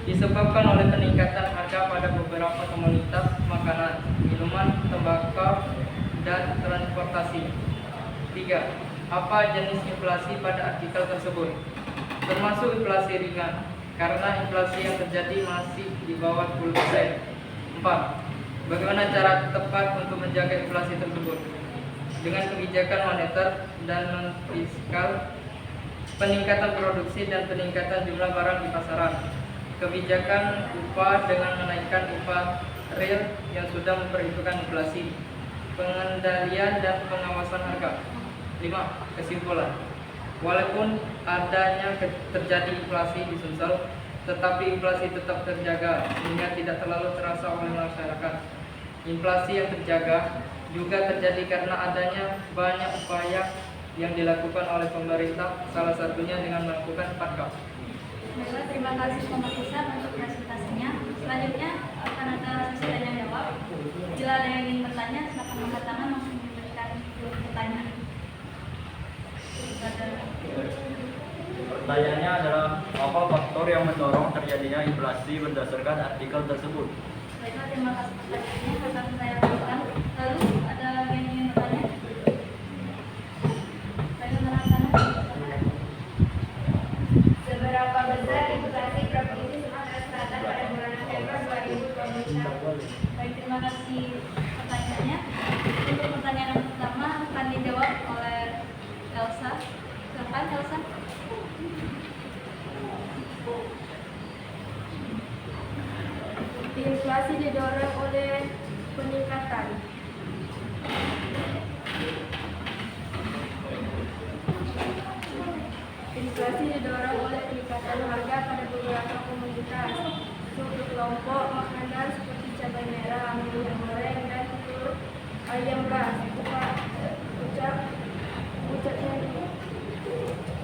Disebabkan oleh peningkatan harga pada beberapa komoditas makanan, minuman, tembakau, dan transportasi. 3. Apa jenis inflasi pada artikel tersebut? Termasuk inflasi ringan, karena inflasi yang terjadi masih di bawah 10%. 4. Bagaimana cara tepat untuk menjaga inflasi tersebut? Dengan kebijakan moneter dan non-fiskal, peningkatan produksi dan peningkatan jumlah barang di pasaran. Kebijakan upah dengan menaikkan upah real yang sudah memperhitungkan inflasi. Pengendalian dan pengawasan harga. 5. Kesimpulan. Walaupun adanya terjadi inflasi di Sumsel, tetapi inflasi tetap terjaga sehingga tidak terlalu terasa oleh masyarakat. Inflasi yang terjaga juga terjadi karena adanya banyak upaya yang dilakukan oleh pemerintah, salah satunya dengan melakukan 4K. Baiklah, terima kasih Muhammad Ihsan untuk presentasinya. Selanjutnya akan ada sesi tanya jawab. Bila ada yang ingin bertanya, silakan angkat tangan langsung memberikan pertanyaan. Pertanyaannya adalah apa faktor yang mendorong terjadinya inflasi berdasarkan artikel tersebut? Baiklah, terima kasih pertanyaannya. Akan saya lakukan. Lalu ada yang ingin bertanya? Saya menahan sana. Seberapa besar inflasi Provinsi Sumatera Selatan pada bulan November 2021? Baik, terima kasih pertanyaannya. Untuk pertanyaan yang pertama akan dijawab oleh Elsa. Silakan Elsa. Inflasi didorong oleh peningkatan harga pada beberapa komoditas untuk kelompok makanan seperti cabai merah, minyak goreng, dan telur ayam ras. Ucapnya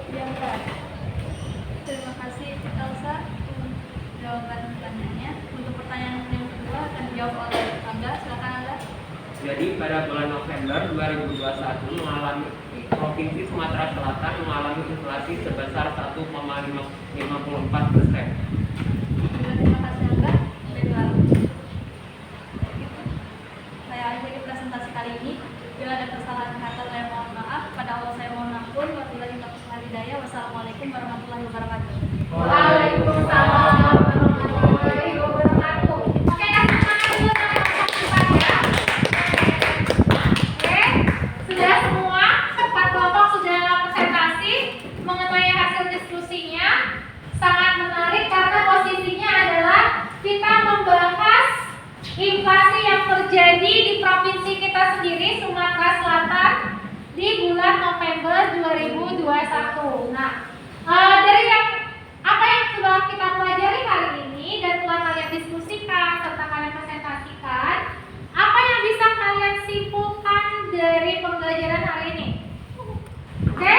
diangkat. Terima kasih Elsa untuk jawaban pertanyaannya. Untuk pertanyaan yang kedua akan dijawab oleh Angga. Silakan Angga. Jadi pada bulan November 2021 Provinsi Sumatera Selatan mengalami inflasi sebesar 1,54%. Terima kasih Angga. Baiklah. Saya akhiri presentasi kali ini. Bila ada kesalahan kata saya mohon maaf. Pada Allah saya mohon ampun. Wabillahi taufiq wal hidayah. Wassalamualaikum warahmatullahi wabarakatuh. Waalaikumsalam warahmatullahi wabarakatuh. Oke, kasih tangan dulu teman-teman ya. Oke, sudah semua empat kelompok sudah presentasi mengenai hasil diskusinya. Sangat menarik karena posisinya adalah kita membahas inflasi yang terjadi di provinsi kita sendiri, Sumatera Selatan, di bulan November 2021. Nah, dari apa yang sudah kita pelajari hari ini dan telah kalian diskusikan serta kalian presentasikan, apa yang bisa kalian simpulkan dari pembelajaran hari ini? Oke,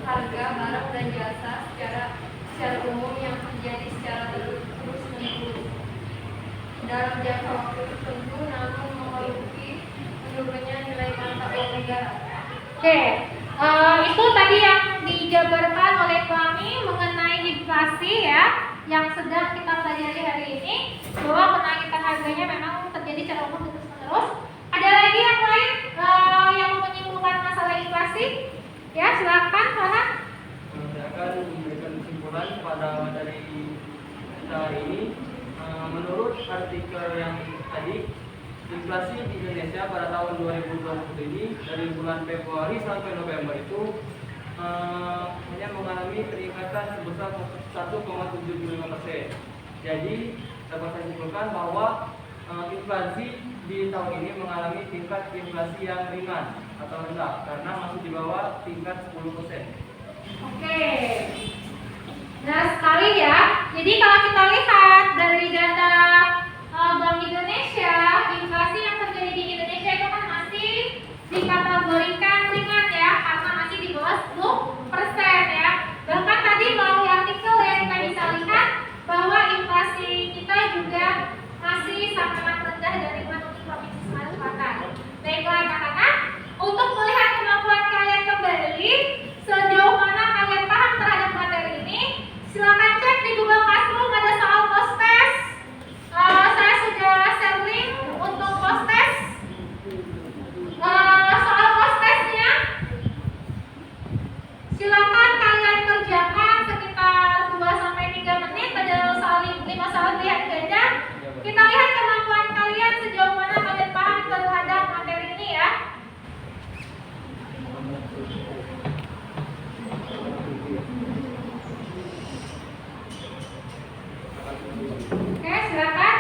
harga barang dan jasa secara umum yang terjadi secara terus-menerus dalam jangka waktu tertentu, namun memenuhi menurunnya nilai mata uang negara. Oke, itu tadi yang dijabarkan oleh kami mengenai inflasi ya, yang sedang kita pelajari hari ini, bahwa kenaikan harganya memang terjadi secara umum terus-menerus. Ada lagi yang lain yang mau menyimpulkan masalah inflasi? Ya, silakan Farhan. Saya akan memberikan kesimpulan pada materi kita hari ini. Menurut artikel yang tadi, inflasi di Indonesia pada tahun 2020 ini dari bulan Februari sampai November itu hanya mengalami peningkatan sebesar 1,75%. Jadi dapat saya simpulkan bahwa inflasi di tahun ini mengalami tingkat inflasi yang ringan atau rendah karena masih di bawah tingkat 10%. Oke. Nah sekali ya. Jadi kalau kita lihat dari data Bank Indonesia, inflasi yang terjadi di Indonesia itu kan masih dikategorikan ringan ya, karena masih di bawah 10% ya. Bahkan tadi melalui artikel yang kita bisa lihat bahwa inflasi kita juga masih sangat rendah dari Provinsi Sumatera Selatan. Baiklah anak-anak, untuk melihat kemampuan kalian kembali sejauh mana kalian paham terhadap materi ini, silakan cek di Google Classroom ada soal post test. Saya sudah share link untuk post test. Soal post testnya silakan kalian kerjakan sekitar 2-3 menit. Pada soal 5 soal lihat ganda. Kita lihat kemampuan kalian sejauh mana kalian paham terhadap materi ini ya. Oke, silakan.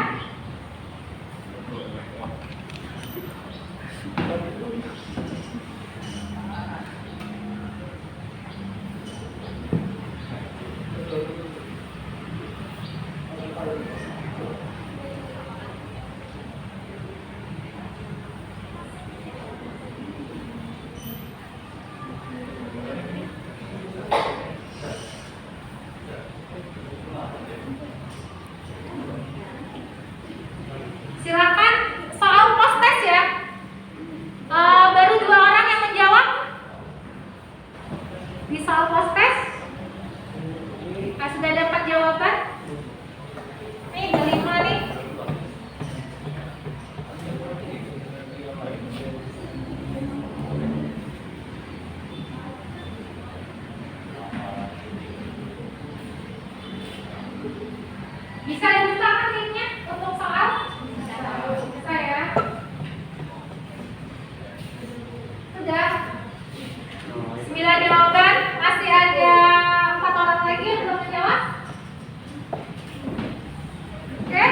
Silakan soal post test ya. Baru 2 orang yang menjawab di soal post test. Sudah dapat jawaban? Nih, ada 5 nih. Bisa dibukakan linknya untuk soal? Bisa ya. Sudah 9 jawaban. Masih ada 4 orang lagi yang belum menjawab. Oke.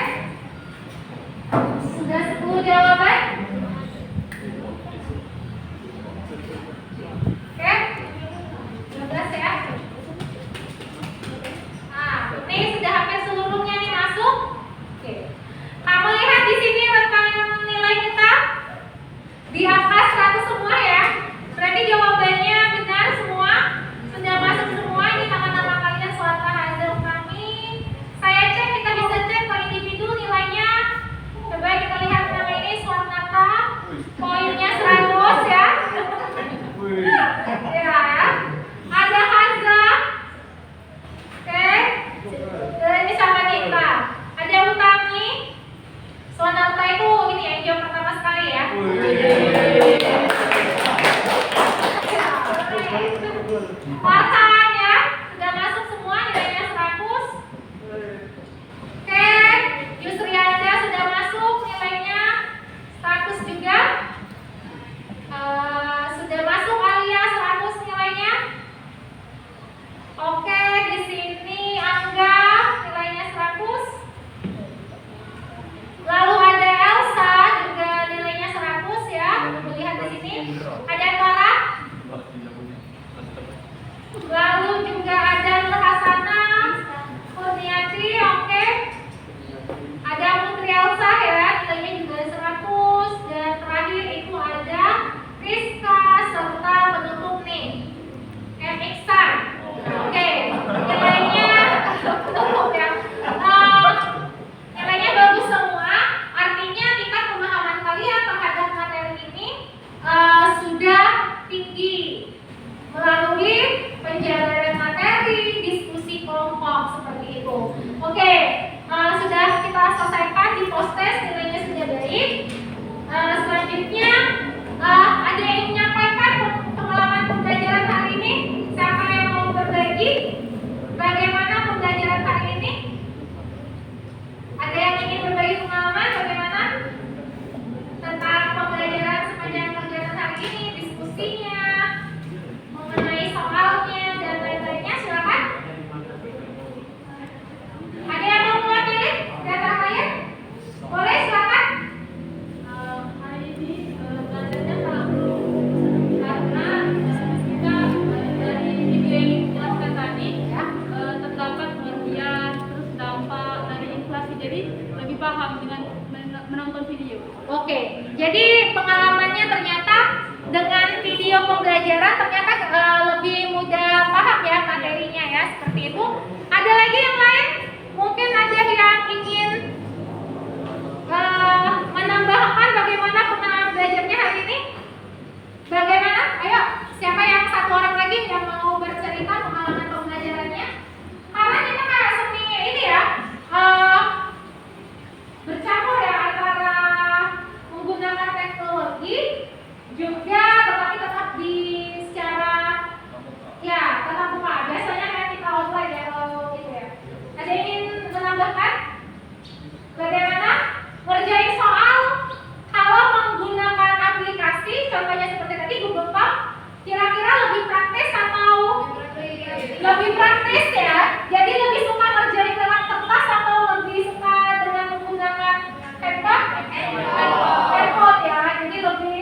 Sudah 10 jawaban. Oke. 12 ya. Nah, ini sudah hampir seluruhnya nih masuk. Oke. Nah, melihat di sini rentang nilai kita di angka 100 semua ya. Berarti jawabannya benar semua. Sudah masuk semua. Ini nama-nama kalian Suwarta Hazal kami. Saya cek, kita bisa cek per individu nilainya. Coba kita lihat nama ini Suwarnata. Poinnya 100 ya. Ya. Ada Hazal. Oke. Ini sama kita. Ada Utami. Sonarta itu ini yang jawab pertama sekali ya. Farhan ya, sudah masuk semua nilainya 100. Oke, Yusrianda sudah masuk nilainya 100 juga. Sudah masuk Alia 100 nilainya. Oke, di sini Angga nilainya 100. Lalu ada Elsa juga nilainya 100 ya. Melihat di sini. Ada Clara. Lalu juga ada Nur Hasana, Kurniati, oke. Ada Putri Elsa ya, nilainya juga 100. Dan terakhir itu ada Rizka serta penutup nih, M. Iksan. Oke, jadi pengalamannya ternyata dengan video pembelajaran ternyata lebih mudah paham ya materinya ya, seperti itu. Ada lagi yang lain? Mungkin ada yang ingin menambahkan bagaimana pengalaman belajarnya hari ini? Bagaimana? Ayo, siapa yang satu orang lagi yang mau bercerita pengalaman pembelajarannya? Karena kita kayak seni ini ya, bercampur ya antara menggunakan teknologi juga tetapi tetap di secara ya tetap muka. Biasanya kan kita offline ya kalau gitu ya. Ada yang ingin menambahkan? Bagaimana ngerjain soal kalau menggunakan aplikasi, contohnya seperti tadi Google Form, kira-kira lebih praktis atau lebih praktis ya? Jadi lebih suka ngerjain dengan kertas atau lebih suka dengan menggunakan handphone? Handphone ya, jadi lebih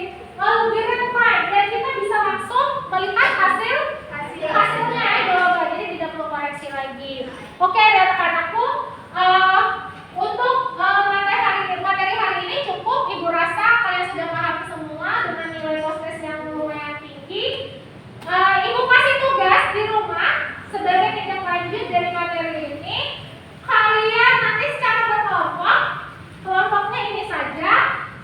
real time dan kita bisa langsung melihat hasilnya ya, jadi tidak perlu koreksi lagi. Oke, anak-anakku, untuk materi hari ini cukup. Ibu rasa kalian sudah paham semua dengan nilai postes yang lumayan tinggi. Ibu kasih tugas di rumah sebagai tindak lanjut dari materi ini. Kalian nanti secara berkelompok, kelompoknya ini saja.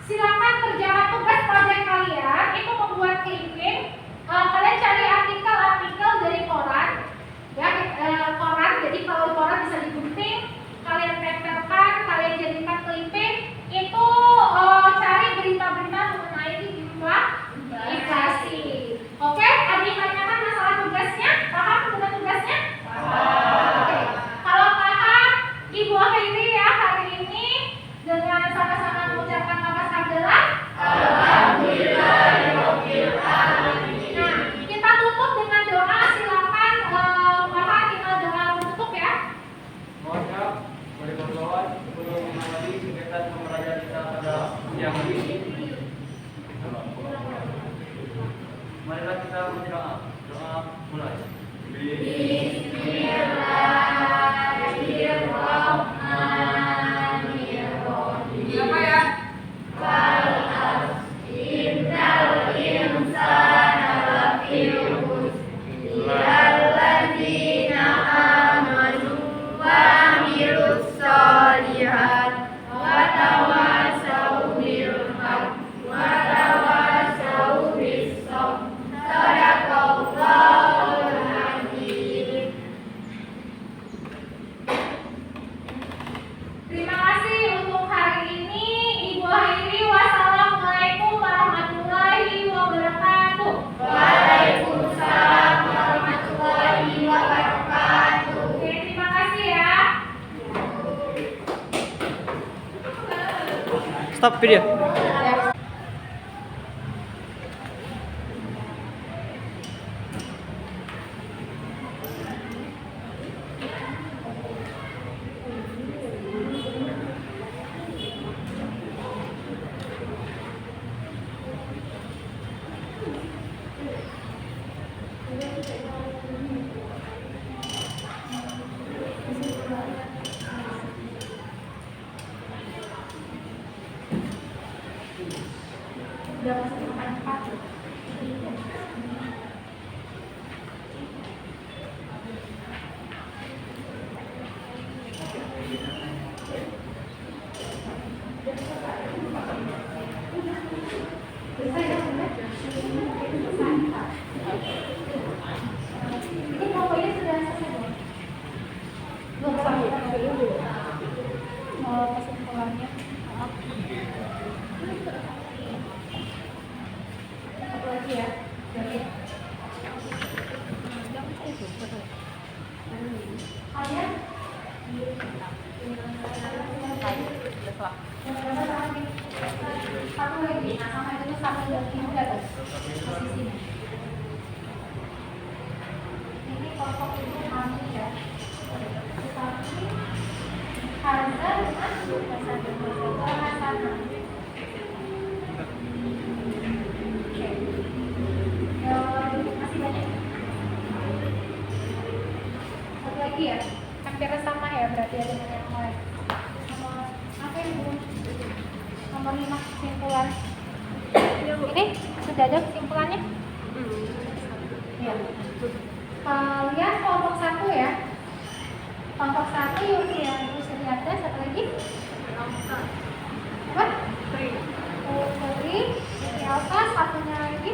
Silakan kerjakan tugas proyek kalian itu membuat clipping. Kalian cari artikel dari koran, ya koran. Jadi kalau koran bisa digunting, kalian tempelkan, kalian jadikan clipping. Itu cari berita-berita mengenai inflasi. Oke, ada yang tanyakan masalah tugasnya? Paham dengan tugasnya? Oke. Kalau paham, Ibu akhiri ya hari ini dengan sama-sama mengucapkan kata adalah Alhamdulillahirabbil alamin. Nah, kita tutup dengan doa. Silakan Bapak kita doa menutup ya. Mohon maaf, boleh berdoa sebelum mengawali kegiatan pembelajaran kita pada siang hari ini. Marilah kita berdoa. Doa mulai. Bismillahirrahmanirrahim. Siapa ya? Terima kasih untuk hari ini. Ibu akhiri. Wassalamualaikum warahmatullahi wabarakatuh. Waalaikumsalam warahmatullahi wabarakatuh. Oke, terima kasih ya. Stop video. Udah masuk ke 4. Ini pokoknya sudah selesai belum? Belum sampai dulu. Kesimpulannya. Apa lagi ya? Kalian? Satu lagi, nah sama itu satu lagi juga tuh posisinya. Ini kelompok itu kami ya. Tetapi harga dengan bahasa Oke. Masih banyak. Satu lagi ya. Hampir sama ya berarti ya dengan yang lain. Nomor apa ya Bu? Nomor 5. kesimpulan ini sudah ada kesimpulannya? Ya. Kalian kelompok 1 ya. Kelompok 1 Yusriada, satu lagi? Apa? Putri, Elsa, satunya lagi?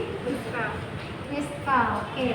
Rizka. Oke.